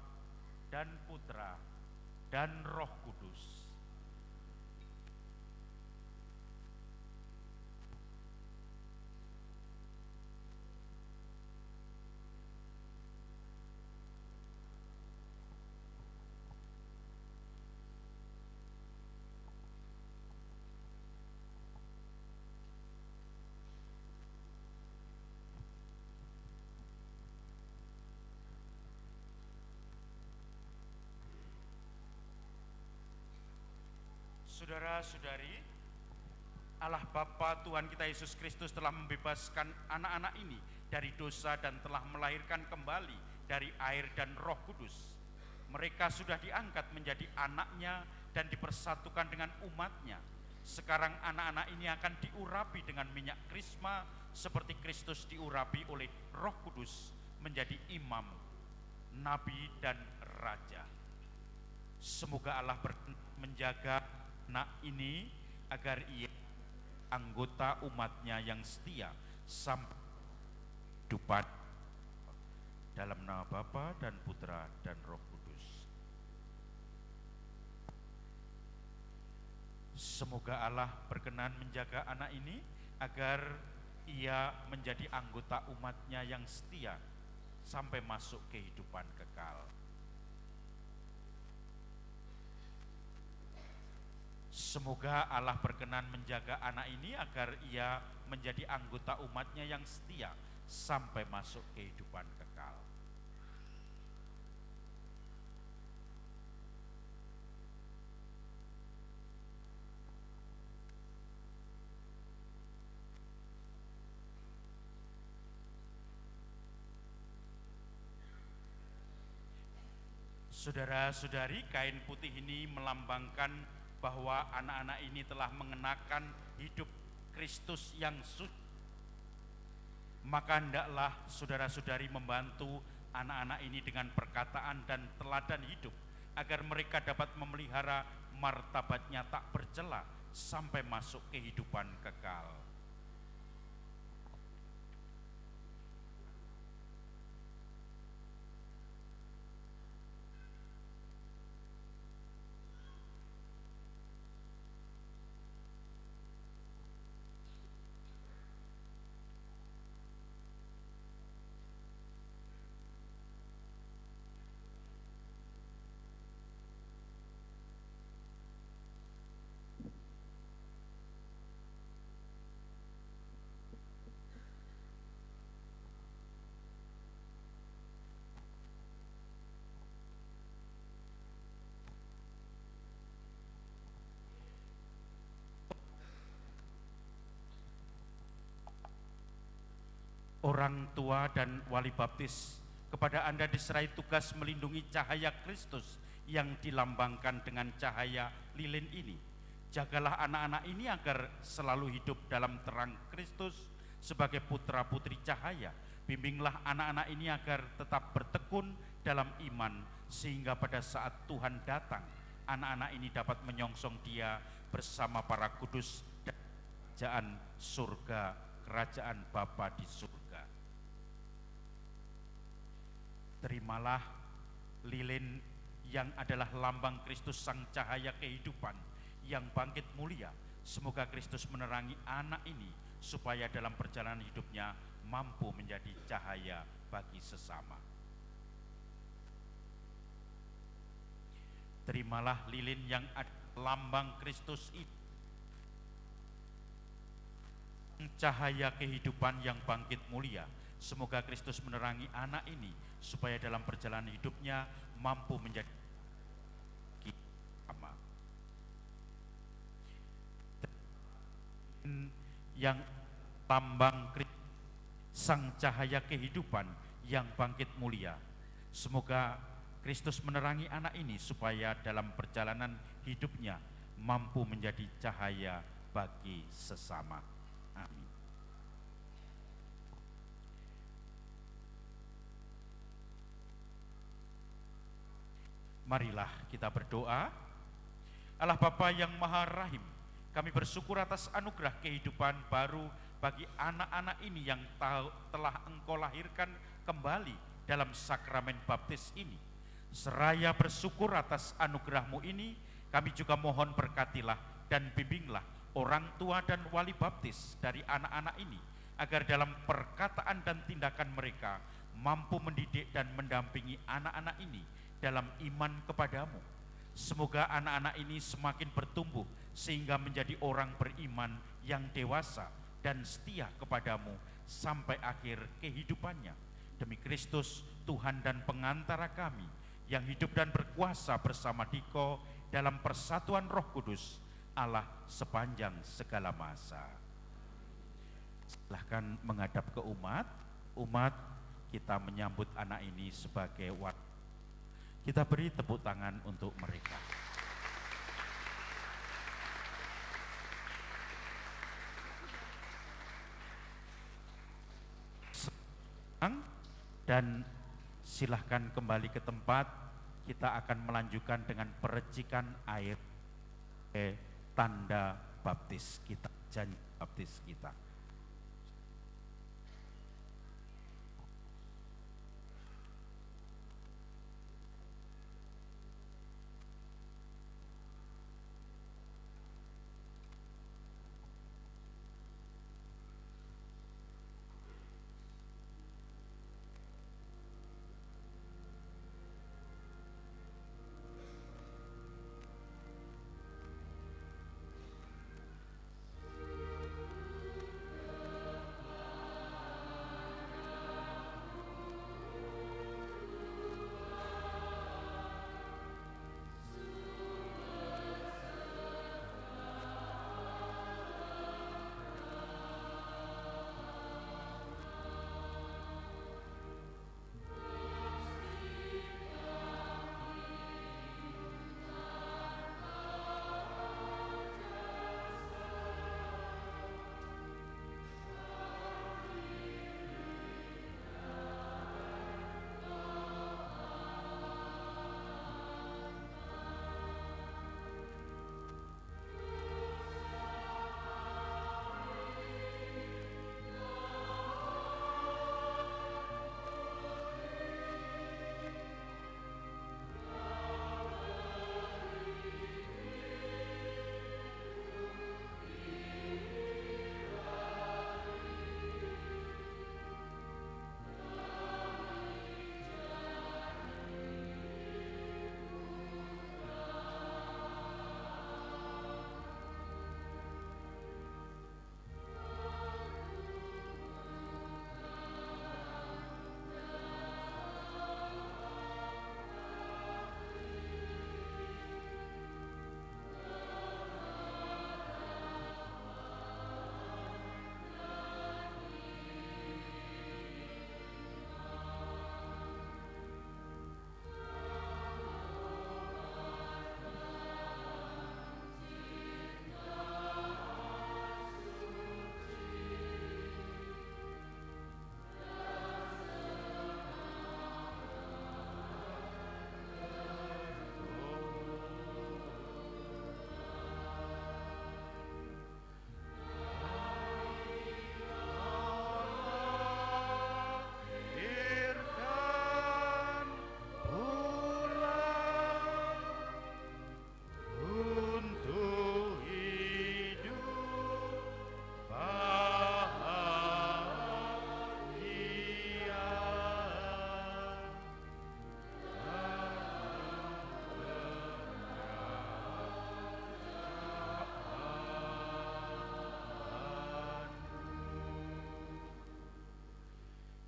dan Putra, dan Roh Kudus. Saudara-saudari, Allah Bapa Tuhan kita Yesus Kristus telah membebaskan anak-anak ini dari dosa dan telah melahirkan kembali dari air dan Roh Kudus. Mereka sudah diangkat menjadi anaknya dan dipersatukan dengan umatnya. Sekarang anak-anak ini akan diurapi dengan minyak krisma seperti Kristus diurapi oleh Roh Kudus menjadi imam, nabi dan raja. Semoga Allah menjaga anak ini agar ia anggota umatnya yang setia sampai hidupan, dalam nama Bapa dan Putra dan Roh Kudus. Semoga Allah berkenan menjaga anak ini agar ia menjadi anggota umatnya yang setia sampai masuk kehidupan kekal. Semoga Allah berkenan menjaga anak ini agar ia menjadi anggota umatnya yang setia sampai masuk kehidupan kekal. Saudara-saudari, kain putih ini melambangkan bahwa anak-anak ini telah mengenakan hidup Kristus yang suci. Maka hendaklah saudara-saudari membantu anak-anak ini dengan perkataan dan teladan hidup agar mereka dapat memelihara martabatnya tak bercela sampai masuk kehidupan kekal. Orang tua dan wali baptis, kepada Anda diserai tugas melindungi cahaya Kristus yang dilambangkan dengan cahaya lilin ini. Jagalah anak-anak ini agar selalu hidup dalam terang Kristus sebagai putra-putri cahaya. Bimbinglah anak-anak ini agar tetap bertekun dalam iman, sehingga pada saat Tuhan datang, anak-anak ini dapat menyongsong Dia bersama para kudus dan kerajaan surga, kerajaan Bapa di surga. Terimalah lilin yang adalah lambang Kristus sang cahaya kehidupan yang bangkit mulia. Semoga Kristus menerangi anak ini supaya dalam perjalanan hidupnya mampu menjadi cahaya bagi sesama. Terimalah lilin yang adalah lambang Kristus itu, cahaya kehidupan yang bangkit mulia. Semoga Kristus menerangi anak ini supaya dalam perjalanan hidupnya mampu menjadi sama. Yang lambang Kristus, sang cahaya kehidupan yang bangkit mulia. Semoga Kristus menerangi anak ini supaya dalam perjalanan hidupnya mampu menjadi cahaya bagi sesama. Amin. Marilah kita berdoa. Allah Bapa yang Maha Rahim, kami bersyukur atas anugerah kehidupan baru bagi anak-anak ini yang telah Engkau lahirkan kembali dalam sakramen baptis ini. Seraya bersyukur atas anugerah-Mu ini, kami juga mohon berkatilah dan bimbinglah orang tua dan wali baptis dari anak-anak ini, agar dalam perkataan dan tindakan mereka mampu mendidik dan mendampingi anak-anak ini dalam iman kepadamu. Semoga anak-anak ini semakin bertumbuh sehingga menjadi orang beriman yang dewasa dan setia kepadamu sampai akhir kehidupannya. Demi Kristus, Tuhan dan pengantara kami, yang hidup dan berkuasa bersama Diko dalam persatuan Roh Kudus, Allah sepanjang segala masa. Silahkan menghadap ke umat. Umat, kita menyambut anak ini sebagai warga. Kita beri tepuk tangan untuk mereka. Dan silahkan kembali ke tempat. Kita akan melanjutkan dengan percikan air tanda baptis kita, janji baptis kita.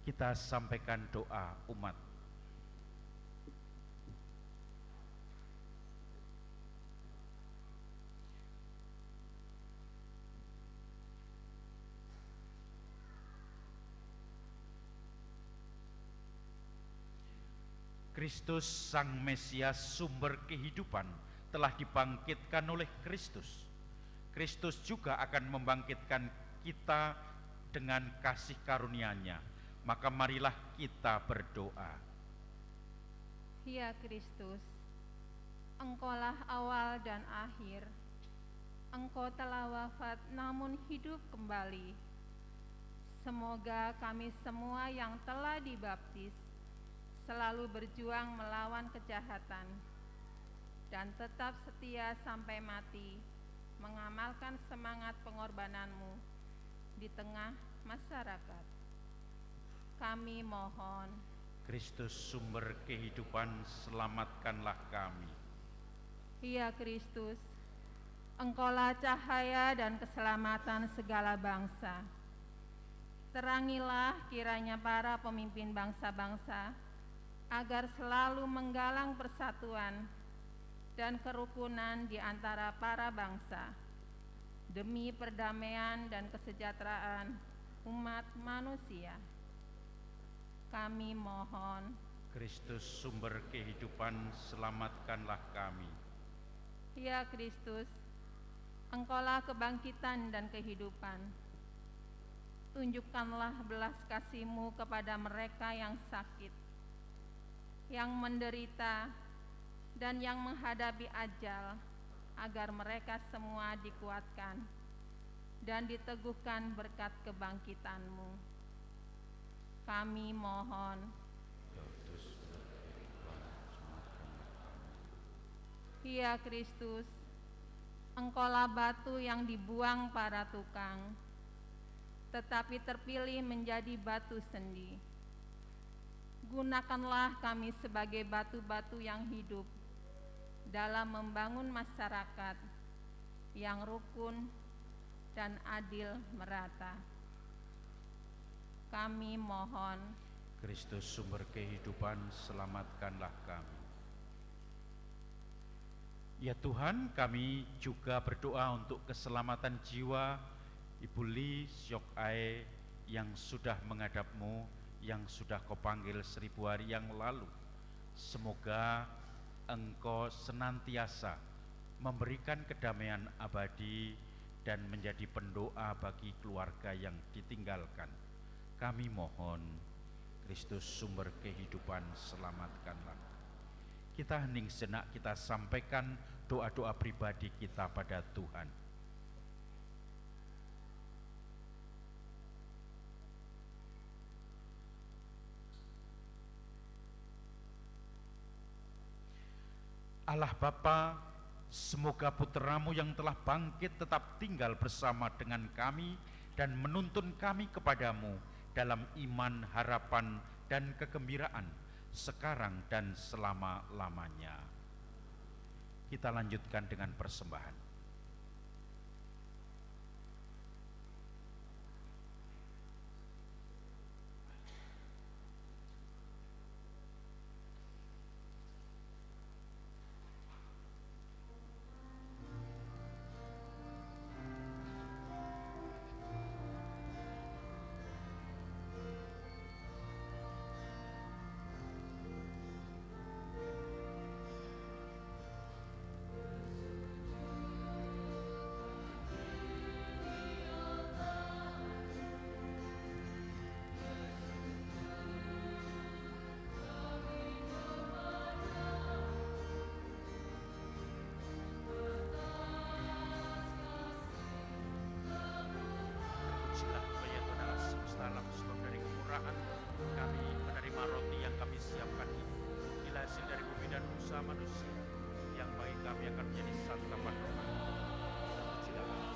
Kita sampaikan doa umat. Kristus Sang Mesias sumber kehidupan telah dibangkitkan oleh Kristus. Kristus juga akan membangkitkan kita dengan kasih karunia-Nya. Maka marilah kita berdoa. Ya Kristus, Engkaulah awal dan akhir. Engkau telah wafat namun hidup kembali. Semoga kami semua yang telah dibaptis selalu berjuang melawan kejahatan, dan tetap setia sampai mati, mengamalkan semangat pengorbananmu di tengah masyarakat. Kami mohon, Kristus sumber kehidupan, selamatkanlah kami. Ya Kristus, Engkaulah cahaya dan keselamatan segala bangsa. Terangilah kiranya para pemimpin bangsa-bangsa agar selalu menggalang persatuan dan kerukunan di antara para bangsa demi perdamaian dan kesejahteraan umat manusia. Kami mohon, Kristus sumber kehidupan, selamatkanlah kami. Ya Kristus, Engkaulah kebangkitan dan kehidupan. Tunjukkanlah belas kasih-Mu kepada mereka yang sakit, yang menderita, dan yang menghadapi ajal, agar mereka semua dikuatkan dan diteguhkan berkat kebangkitan-Mu. Kami mohon, Ya Kristus, Engkaulah batu yang dibuang para tukang, tetapi terpilih menjadi batu sendi. Gunakanlah kami sebagai batu-batu yang hidup dalam membangun masyarakat yang rukun dan adil merata. Kami mohon, Kristus sumber kehidupan, selamatkanlah kami. Ya Tuhan, kami juga berdoa untuk keselamatan jiwa Ibu Li Syok Ae yang sudah menghadap-Mu, yang sudah Kau panggil 1000 hari yang lalu. Semoga Engkau senantiasa memberikan kedamaian abadi dan menjadi pendoa bagi keluarga yang ditinggalkan. Kami mohon, Kristus sumber kehidupan, selamatkanlah. Kita hening sejenak, kita sampaikan doa-doa pribadi kita pada Tuhan. Allah Bapa, semoga putra-Mu yang telah bangkit tetap tinggal bersama dengan kami dan menuntun kami kepadamu dalam iman, harapan, dan kegembiraan sekarang dan selama-lamanya. Kita lanjutkan dengan persembahan. Kami menerima roti yang kami siapkan ini, inilah hasil dari bumi dan usaha manusia, yang bagi kami akan menjadi santapan rohani. Terpujilah Kristus.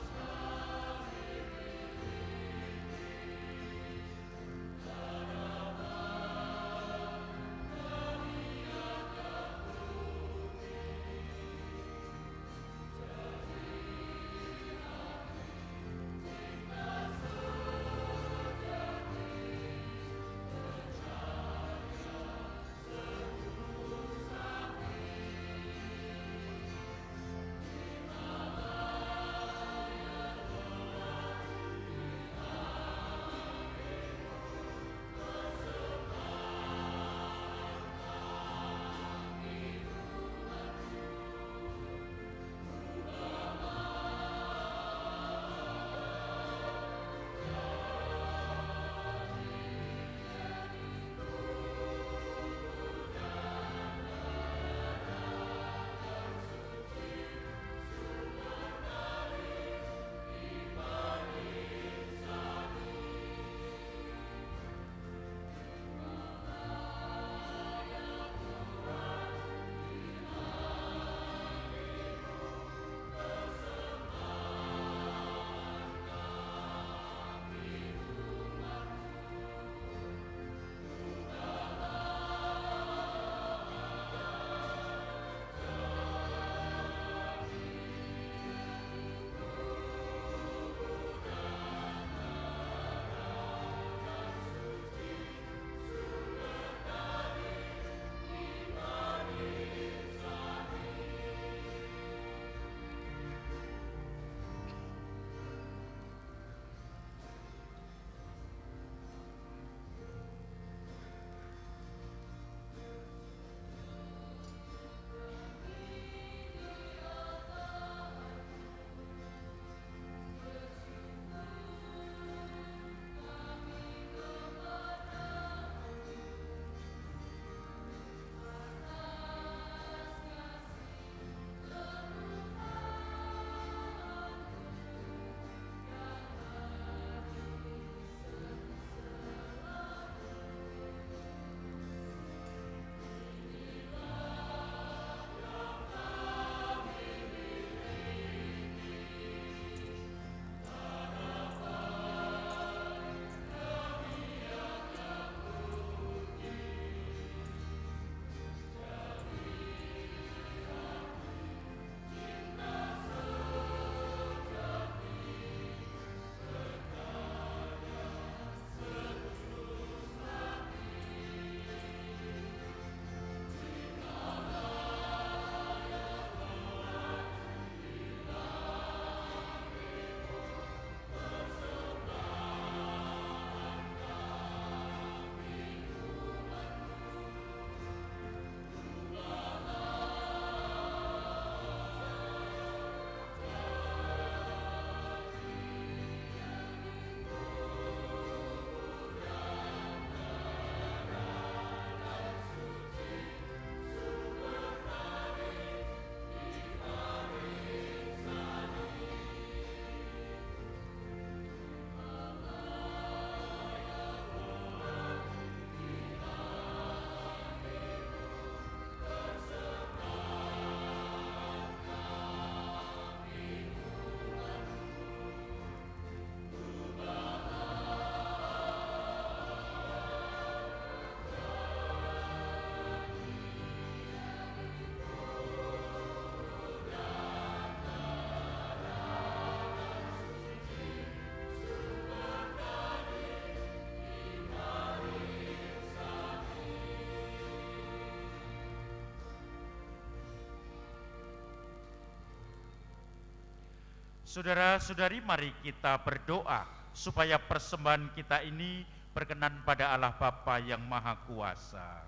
Saudara-saudari, mari kita berdoa supaya persembahan kita ini berkenan pada Allah Bapa yang Maha Kuasa.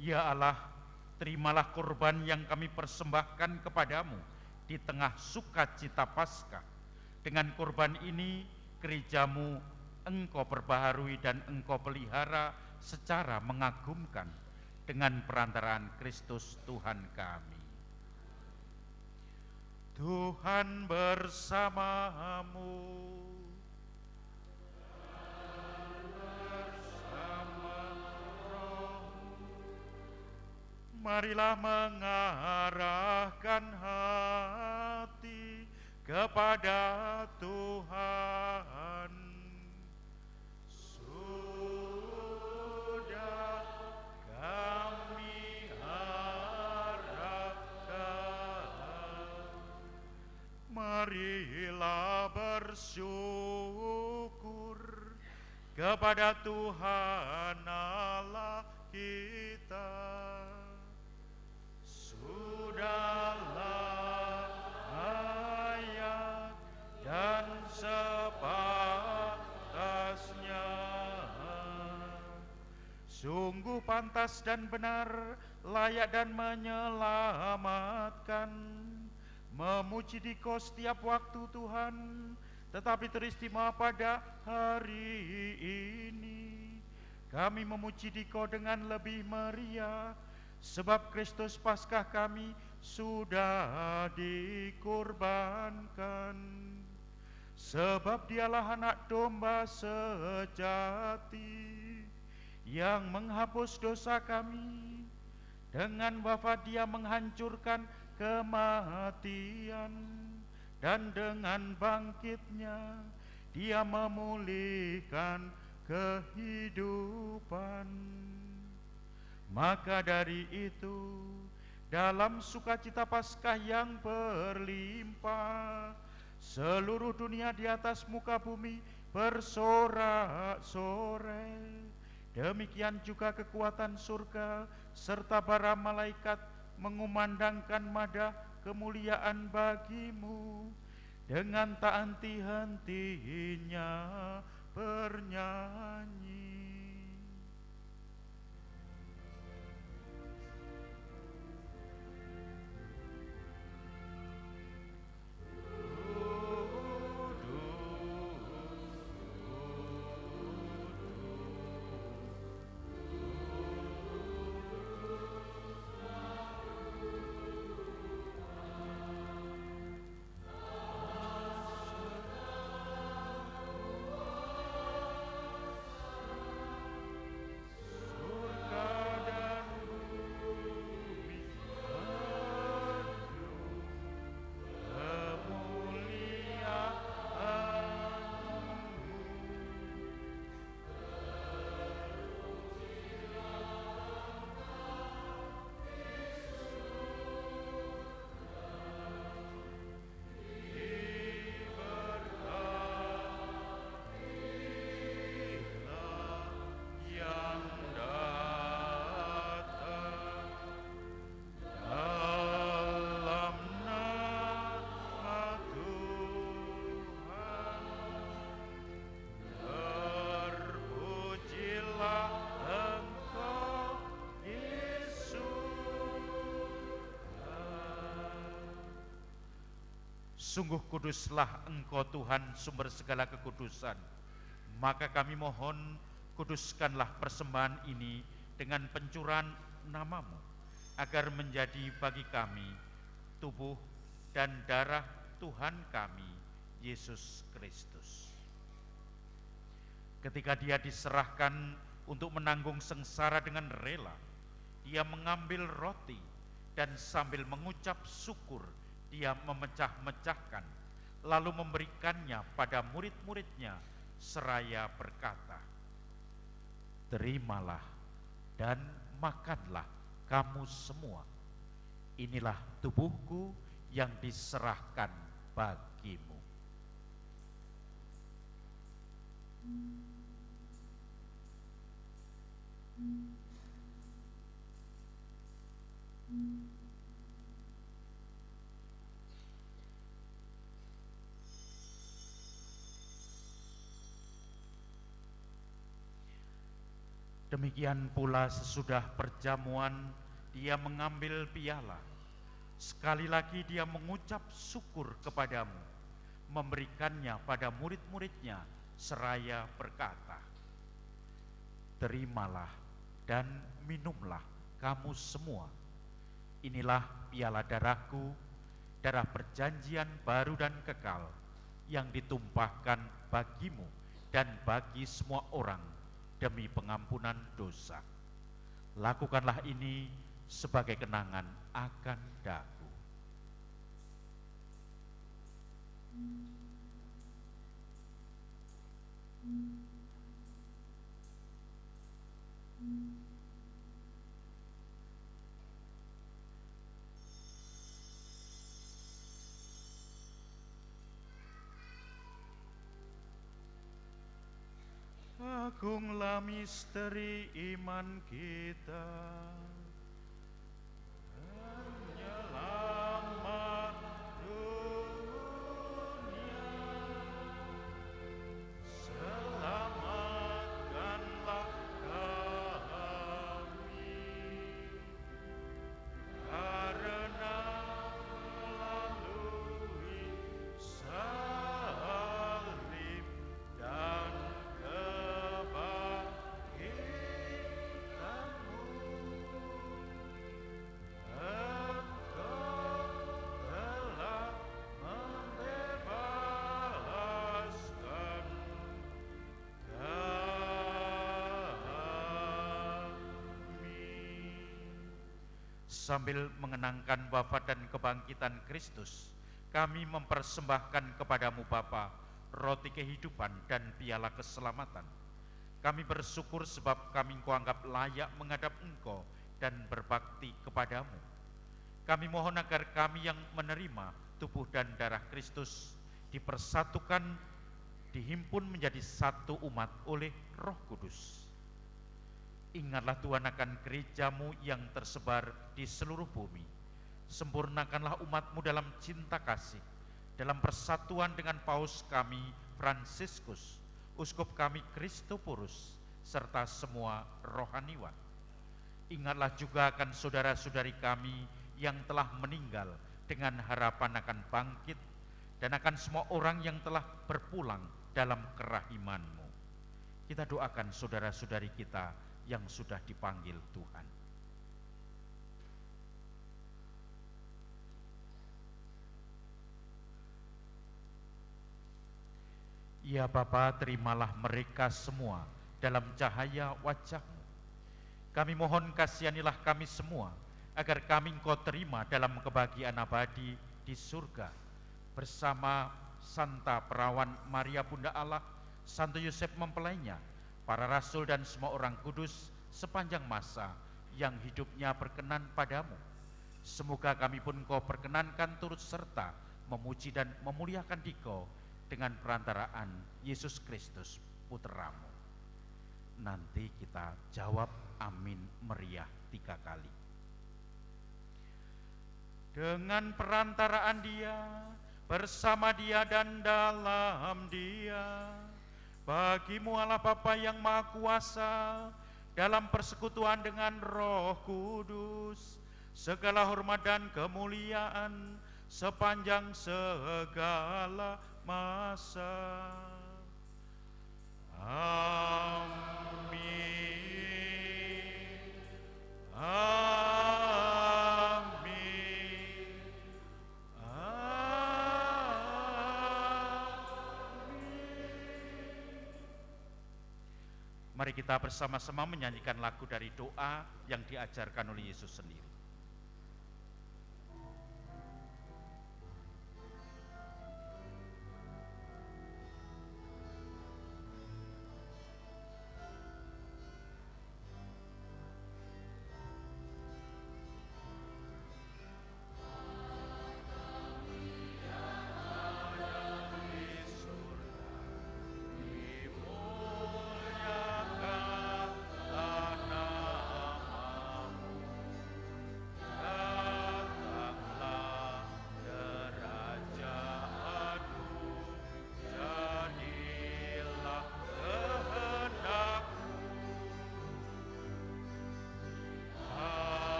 Ya Allah, terimalah kurban yang kami persembahkan kepadamu di tengah sukacita Paskah. Dengan kurban ini, gerejamu Engkau perbaharui dan Engkau pelihara secara mengagumkan dengan perantaraan Kristus Tuhan kami. Tuhan bersamamu. Marilah mengarahkan hati kepada Tuhan. Sudah kami harapkan. Marilah bersyukur kepada Tuhan Allah kita. Sudahlah layak dan sepantasnya, sungguh pantas dan benar, layak dan menyelamatkan, memuji Dikau setiap waktu Tuhan, tetapi teristimewa pada hari ini kami memuji Dikau dengan lebih meriah, sebab Kristus Paskah kami sudah dikurbankan. Sebab Dialah anak domba sejati yang menghapus dosa kami. Dengan wafat Dia menghancurkan kematian, dan dengan bangkitnya Dia memulihkan kehidupan. Maka dari itu, dalam sukacita Paskah yang berlimpah, seluruh dunia di atas muka bumi bersorak-sorai. Demikian juga kekuatan surga serta para malaikat mengumandangkan madah kemuliaan bagimu, dengan tak henti-hentinya bernyanyi. Sungguh kuduslah Engkau Tuhan, sumber segala kekudusan. Maka kami mohon, kuduskanlah persembahan ini dengan pencurahan nama-Mu, agar menjadi bagi kami tubuh dan darah Tuhan kami, Yesus Kristus. Ketika Dia diserahkan untuk menanggung sengsara dengan rela, Dia mengambil roti dan sambil mengucap syukur, Dia memecah-mecahkan, lalu memberikannya pada murid-muridnya seraya berkata, "Terimalah dan makanlah kamu semua. Inilah tubuhku yang diserahkan bagimu." Demikian pula sesudah perjamuan dia mengambil piala. Sekali lagi dia mengucap syukur kepadamu, memberikannya pada murid-muridnya seraya berkata, "Terimalah dan minumlah kamu semua. Inilah piala darahku, darah perjanjian baru dan kekal, yang ditumpahkan bagimu dan bagi semua orang demi pengampunan dosa. Lakukanlah ini sebagai kenangan akan daku." Agunglah misteri iman kita, penyelamat dunia. Selamatkanlah kami, karena melalui salib dan sambil mengenangkan wafat dan kebangkitan Kristus, kami mempersembahkan kepadamu Bapa roti kehidupan dan piala keselamatan. Kami bersyukur sebab kami Engkau anggap layak menghadap Engkau dan berbakti kepadamu. Kami mohon agar kami yang menerima tubuh dan darah Kristus dipersatukan, dihimpun menjadi satu umat oleh Roh Kudus. Ingatlah Tuhan akan gereja-Mu yang tersebar di seluruh bumi. Sempurnakanlah umat-Mu dalam cinta kasih, dalam persatuan dengan Paus kami Fransiskus, Uskup kami Kristoporus, serta semua rohaniwan. Ingatlah juga akan saudara-saudari kami yang telah meninggal dengan harapan akan bangkit, dan akan semua orang yang telah berpulang dalam kerahiman-Mu. Kita doakan saudara-saudari kita yang sudah dipanggil Tuhan. Ya Bapa, terimalah mereka semua dalam cahaya wajah-Mu. Kami mohon kasihanilah kami semua, agar kami Engkau terima dalam kebahagiaan abadi di surga, bersama Santa Perawan Maria Bunda Allah, Santo Yosef mempelainya, para rasul dan semua orang kudus sepanjang masa yang hidupnya berkenan padamu. Semoga kami pun Kau perkenankan turut serta memuji dan memuliakan Dikau dengan perantaraan Yesus Kristus Putra-Mu. Nanti kita jawab amin meriah 3 kali. Dengan perantaraan Dia, bersama Dia dan dalam Dia, bagi-Mu Allah Bapa yang Maha Kuasa, dalam persekutuan dengan Roh Kudus, segala hormat dan kemuliaan sepanjang segala masa. Amin. Amin. Mari kita bersama-sama menyanyikan lagu dari doa yang diajarkan oleh Yesus sendiri.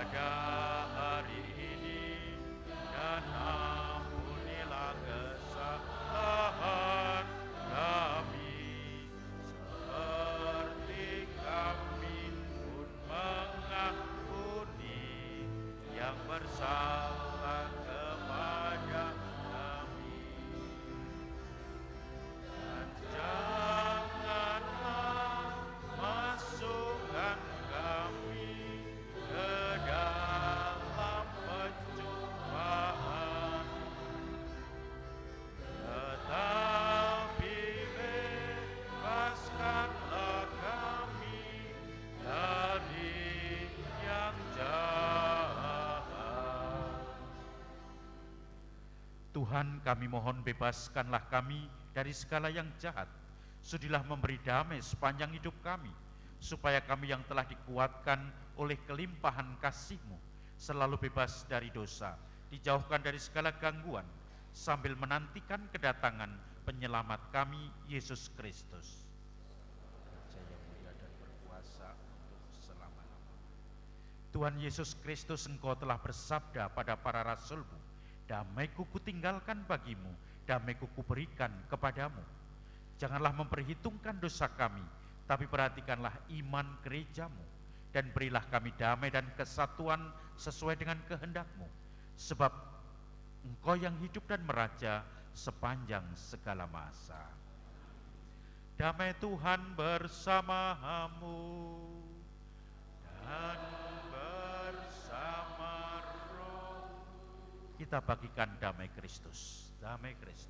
pada hari ini, dan ampunilah kesalahan kami, seperti kami pun mengampuni yang bersalah kepada kami. Dan janganlah masukkan kami ke dalam pencobaan, tetapi bebaskanlah kami dari yang jahat. Tuhan, kami mohon bebaskanlah kami dari segala yang jahat. Sudilah memberi damai sepanjang hidup kami, supaya kami yang telah dikuatkan oleh kelimpahan kasih-Mu selalu bebas dari dosa, dijauhkan dari segala gangguan, sambil menantikan kedatangan penyelamat kami, Yesus Kristus. Raja yang mulia dan berkuasa untuk selama-lamanya. Tuhan Yesus Kristus, Engkau telah bersabda pada para rasul-Mu, damai-Ku kutinggalkan bagimu, damai-Ku kuberikan kepadamu. Janganlah memperhitungkan dosa kami, tapi perhatikanlah iman gereja-Mu, dan berilah kami damai dan kesatuan sesuai dengan kehendak-Mu, sebab Engkau yang hidup dan meraja sepanjang segala masa. Damai Tuhan bersamamu dan bersama roh. Kita bagikan damai Kristus, damai Kristus.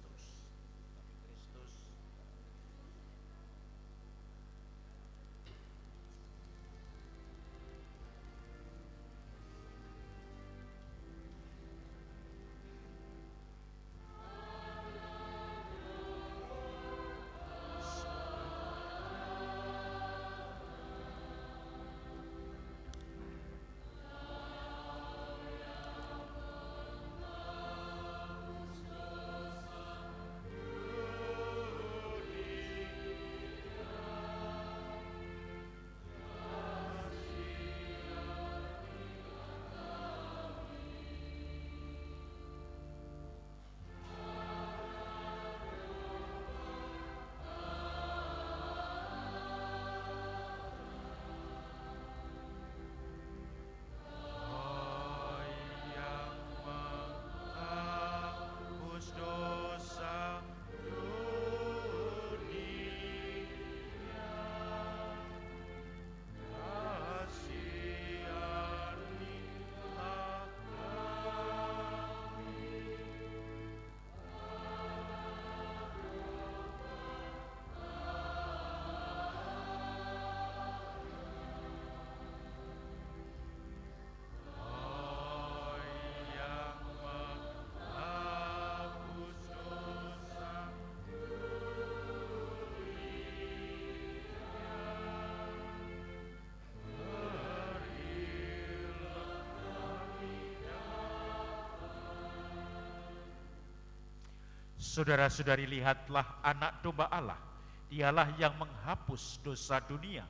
Saudara-saudari, lihatlah anak domba Allah, dialah yang menghapus dosa dunia.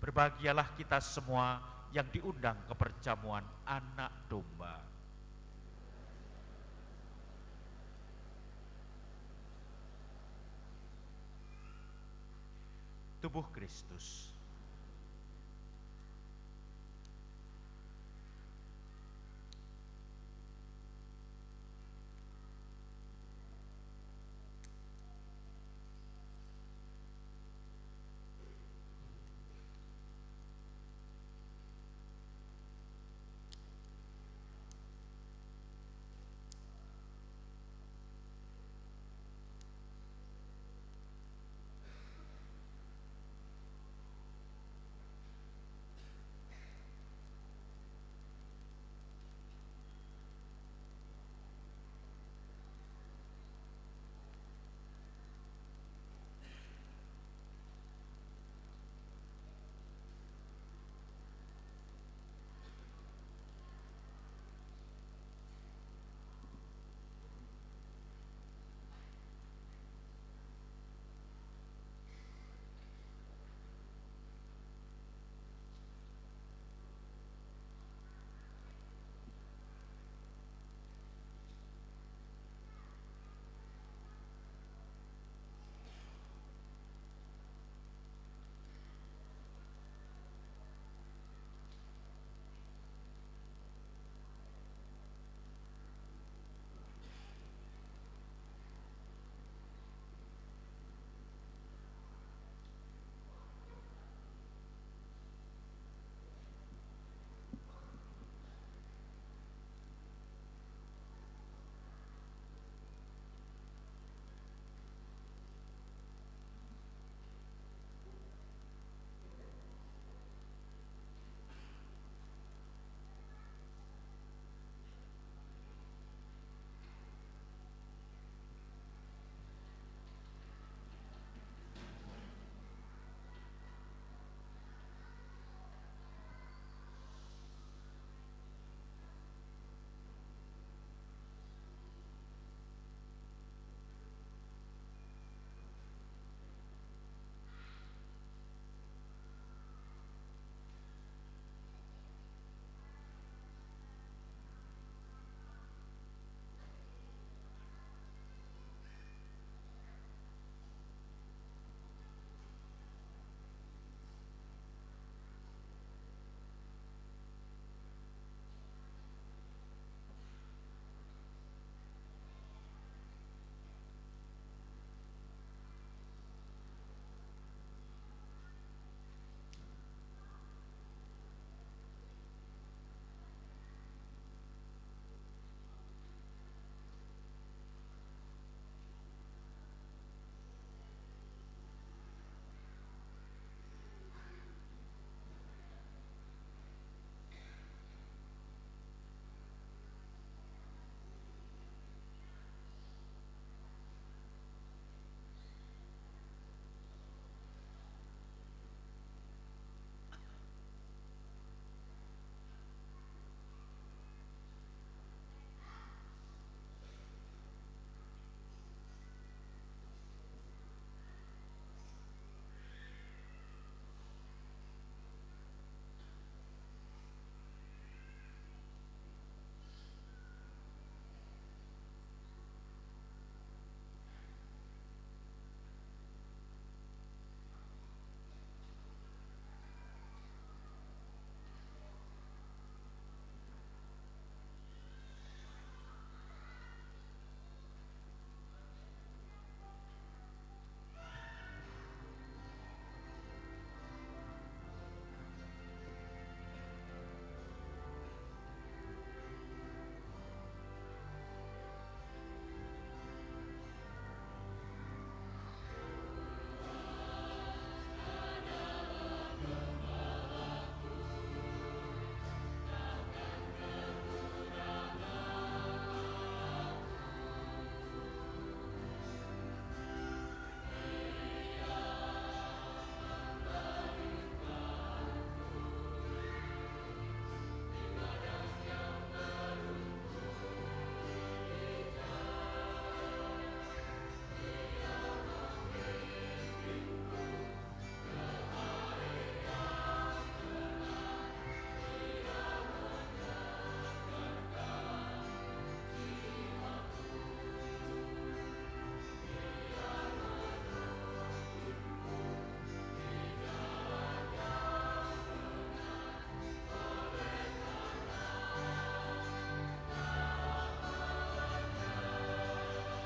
Berbahagialah kita semua yang diundang ke perjamuan anak domba. Tubuh Kristus.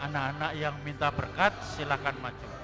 Anak-anak yang minta berkat silakan maju.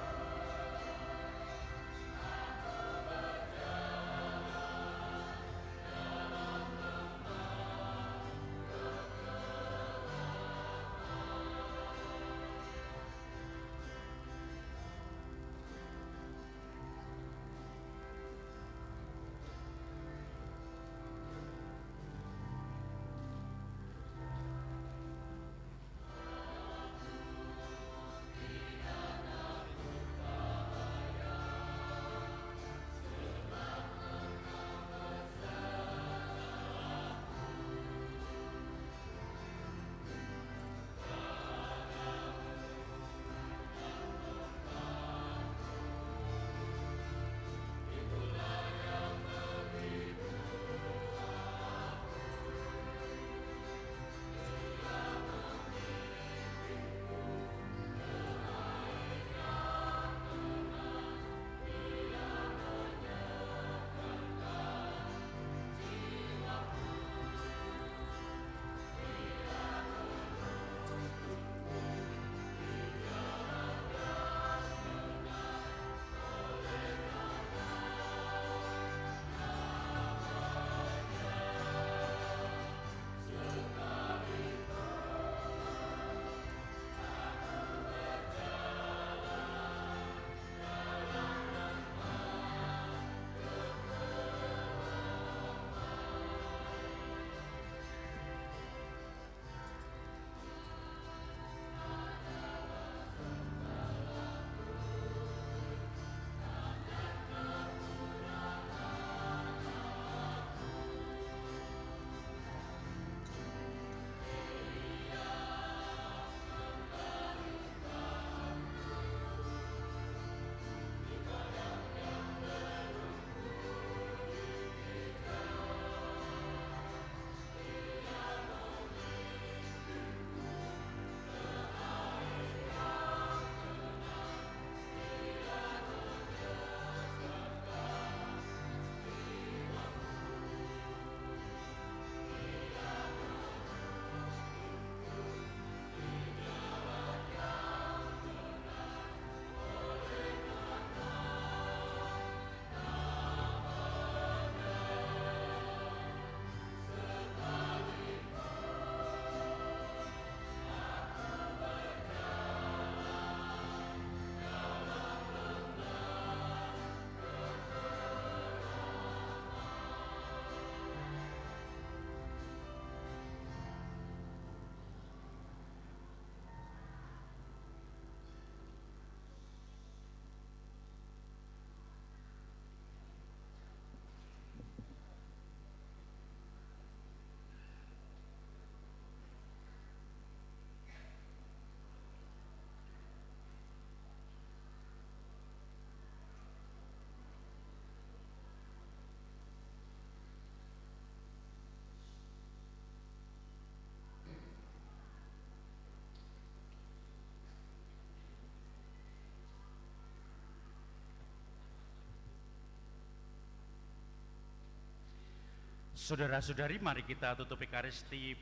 Saudara-saudari, mari kita tutup Ekaristi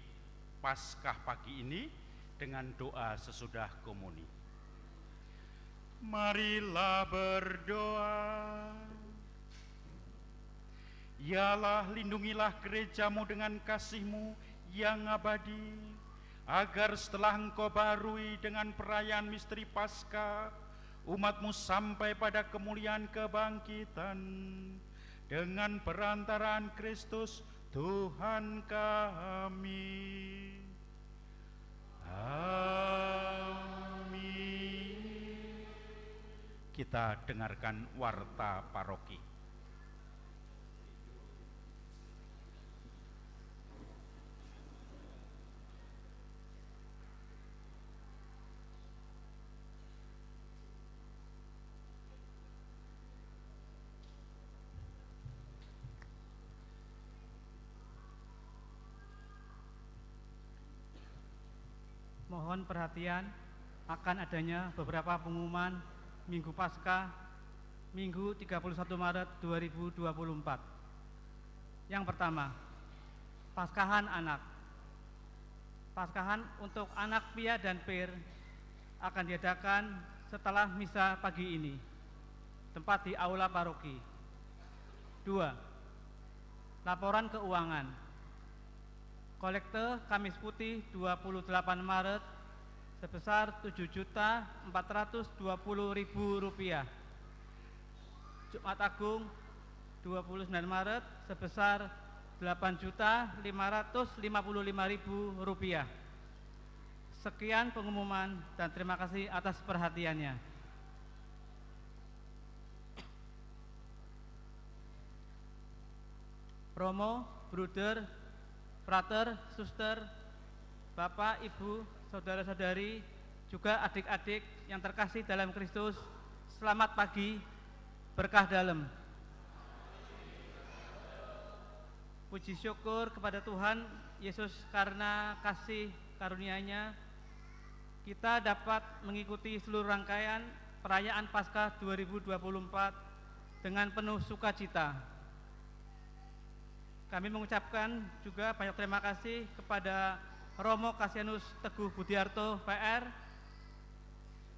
Paskah pagi ini dengan doa sesudah komuni. Marilah berdoa. Ya Allah, lindungilah gerejamu dengan kasih-Mu yang abadi, agar setelah Engkau barui dengan perayaan misteri Paskah, umat-Mu sampai pada kemuliaan kebangkitan dengan perantaraan Kristus Tuhan kami. Amin. Kita dengarkan warta paroki. Mohon perhatian akan adanya beberapa pengumuman Minggu Paskah Minggu 31 Maret 2024. Yang pertama, Paskahan anak. Paskahan untuk anak Pia dan Pir akan diadakan setelah misa pagi ini, tempat di Aula Paroki. 2. Laporan keuangan. Kolekte Kamis Putih 28 Maret sebesar Rp7.420.000. Jumat Agung 29 Maret sebesar Rp8.555.000. Sekian pengumuman dan terima kasih atas perhatiannya. Romo, bruder, frater, suster, Bapak, Ibu, saudara-saudari, juga adik-adik yang terkasih dalam Kristus, selamat pagi, berkah dalam. Puji syukur kepada Tuhan Yesus karena kasih karunia-Nya, kita dapat mengikuti seluruh rangkaian perayaan Paskah 2024 dengan penuh sukacita. Kami mengucapkan juga banyak terima kasih kepada Romo Kasianus Teguh Budiarto PR,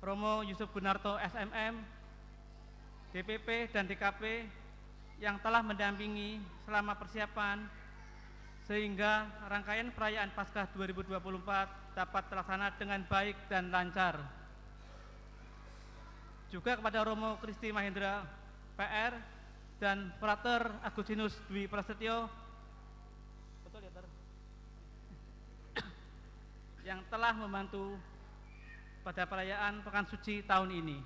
Romo Yusuf Gunarto SMM, DPP dan DKP yang telah mendampingi selama persiapan sehingga rangkaian perayaan Paskah 2024 dapat terlaksana dengan baik dan lancar. Juga kepada Romo Kristi Mahendra PR dan Frater Agustinus Dwi Prasetyo yang telah membantu pada perayaan Pekan Suci tahun ini.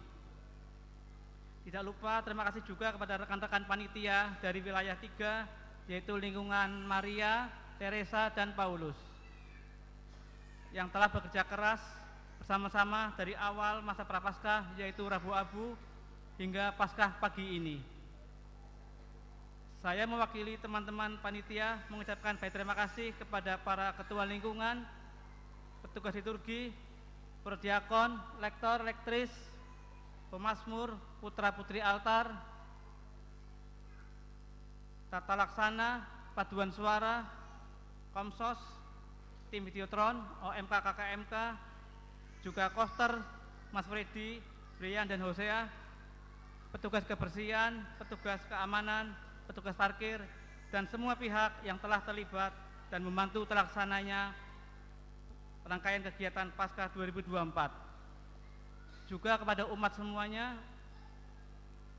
Tidak lupa terima kasih juga kepada rekan-rekan panitia dari wilayah 3, yaitu lingkungan Maria, Teresa, dan Paulus, yang telah bekerja keras bersama-sama dari awal masa Prapaskah, yaitu Rabu Abu, hingga Paskah pagi ini. Saya mewakili teman-teman panitia mengucapkan baik terima kasih kepada para ketua lingkungan, petugas liturgi, prodiakon, lektor, lektris, pemazmur, putra-putri altar, tata laksana, paduan suara, komsos, tim videotron, OMK KKMK, juga koster, Mas Freddy, Brian dan Hosea, petugas kebersihan, petugas keamanan, petugas parkir, dan semua pihak yang telah terlibat dan membantu terlaksananya rangkaian kegiatan Paskah 2024. Juga kepada umat semuanya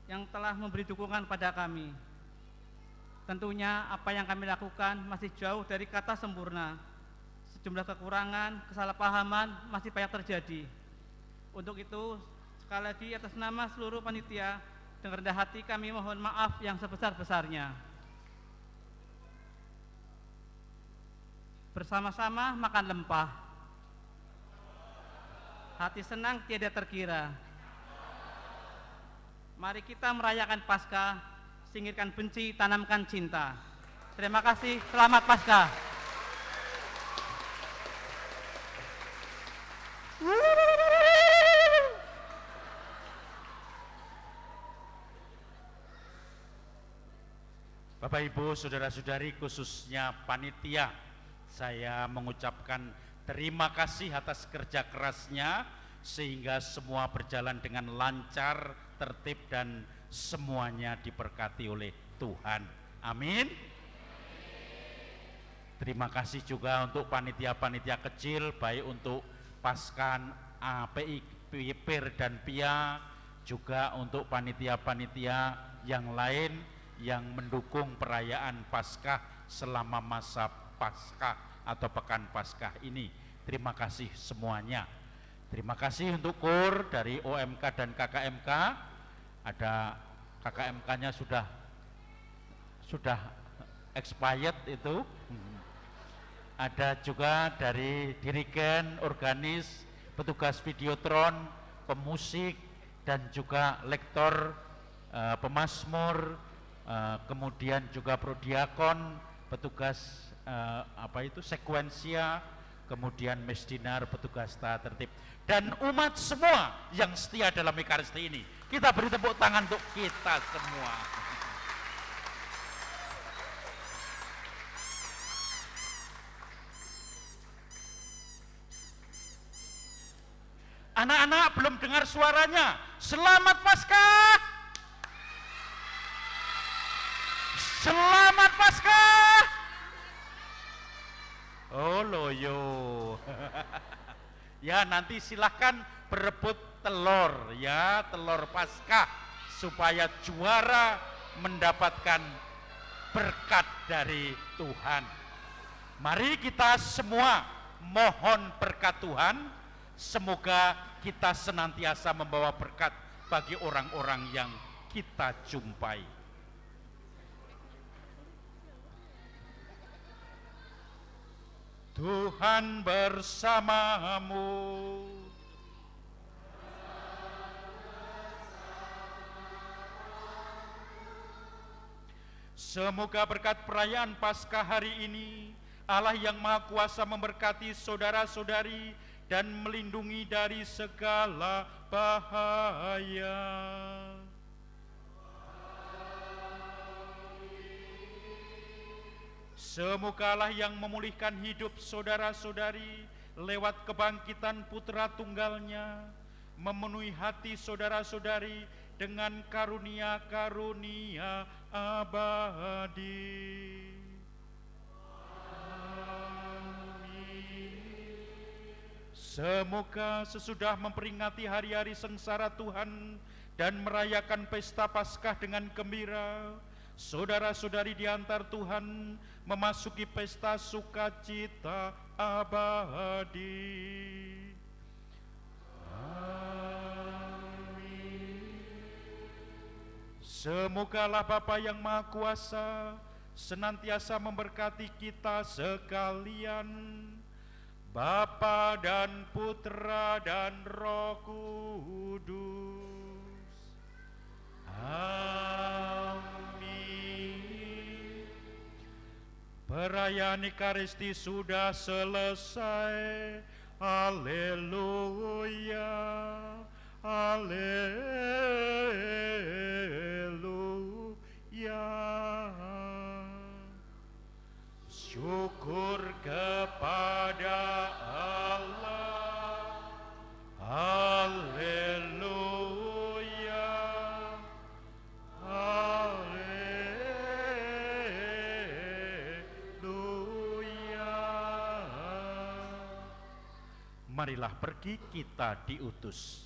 yang telah memberi dukungan pada kami. Tentunya apa yang kami lakukan masih jauh dari kata sempurna. Sejumlah kekurangan, kesalahpahaman masih banyak terjadi. Untuk itu, sekali lagi atas nama seluruh panitia, dengan rendah hati kami mohon maaf yang sebesar-besarnya. Bersama-sama makan lempah, hati senang tiada terkira. Mari kita merayakan Paskah, singkirkan benci, tanamkan cinta. Terima kasih, selamat Paskah. Bapak Ibu, saudara-saudari, khususnya panitia, saya mengucapkan terima kasih atas kerja kerasnya sehingga semua berjalan dengan lancar, tertib, dan semuanya diberkati oleh Tuhan. Amin. Terima kasih juga untuk panitia-panitia kecil, baik untuk Paskan, API, PIR dan PIA, juga untuk panitia-panitia yang lain yang mendukung perayaan Paskah selama masa Paskah atau Pekan Paskah ini. Terima kasih semuanya. Terima kasih untuk KUR dari OMK dan KKMK. Ada KKMK-nya sudah expired itu. Ada juga dari dirigen, organis, petugas videotron, pemusik, dan juga lektor, pemazmur, kemudian juga prodiakon, petugas sekuensia, kemudian mesdinar, petugas tata tertib, dan umat semua yang setia dalam Ekaristi ini. Kita beri tepuk tangan untuk kita semua. Anak-anak belum dengar suaranya. Selamat Paskah. Selamat Paskah. Oh loyo. Ya, nanti silahkan berebut telur ya, telur Paskah supaya juara mendapatkan berkat dari Tuhan. Mari kita semua mohon berkat Tuhan, semoga kita senantiasa membawa berkat bagi orang-orang yang kita jumpai. Tuhan bersamamu. Semoga berkat perayaan Paskah hari ini, Allah yang Maha Kuasa memberkati saudara-saudari dan melindungi dari segala bahaya. Semoga Allah yang memulihkan hidup saudara-saudari lewat kebangkitan Putra Tunggalnya, memenuhi hati saudara-saudari dengan karunia-karunia abadi. Amin. Semoga sesudah memperingati hari-hari sengsara Tuhan dan merayakan pesta Paskah dengan gembira, saudara-saudari diantar Tuhan memasuki pesta sukacita abadi. Amin. Semogalah Bapa yang Maha Kuasa senantiasa memberkati kita sekalian, Bapa dan Putra dan Roh Kudus. Amin. Perayaan Ekaristi sudah selesai. Haleluya, haleluya. Syukur kepada Allah. Haleluya, haleluya. Marilah pergi, kita diutus.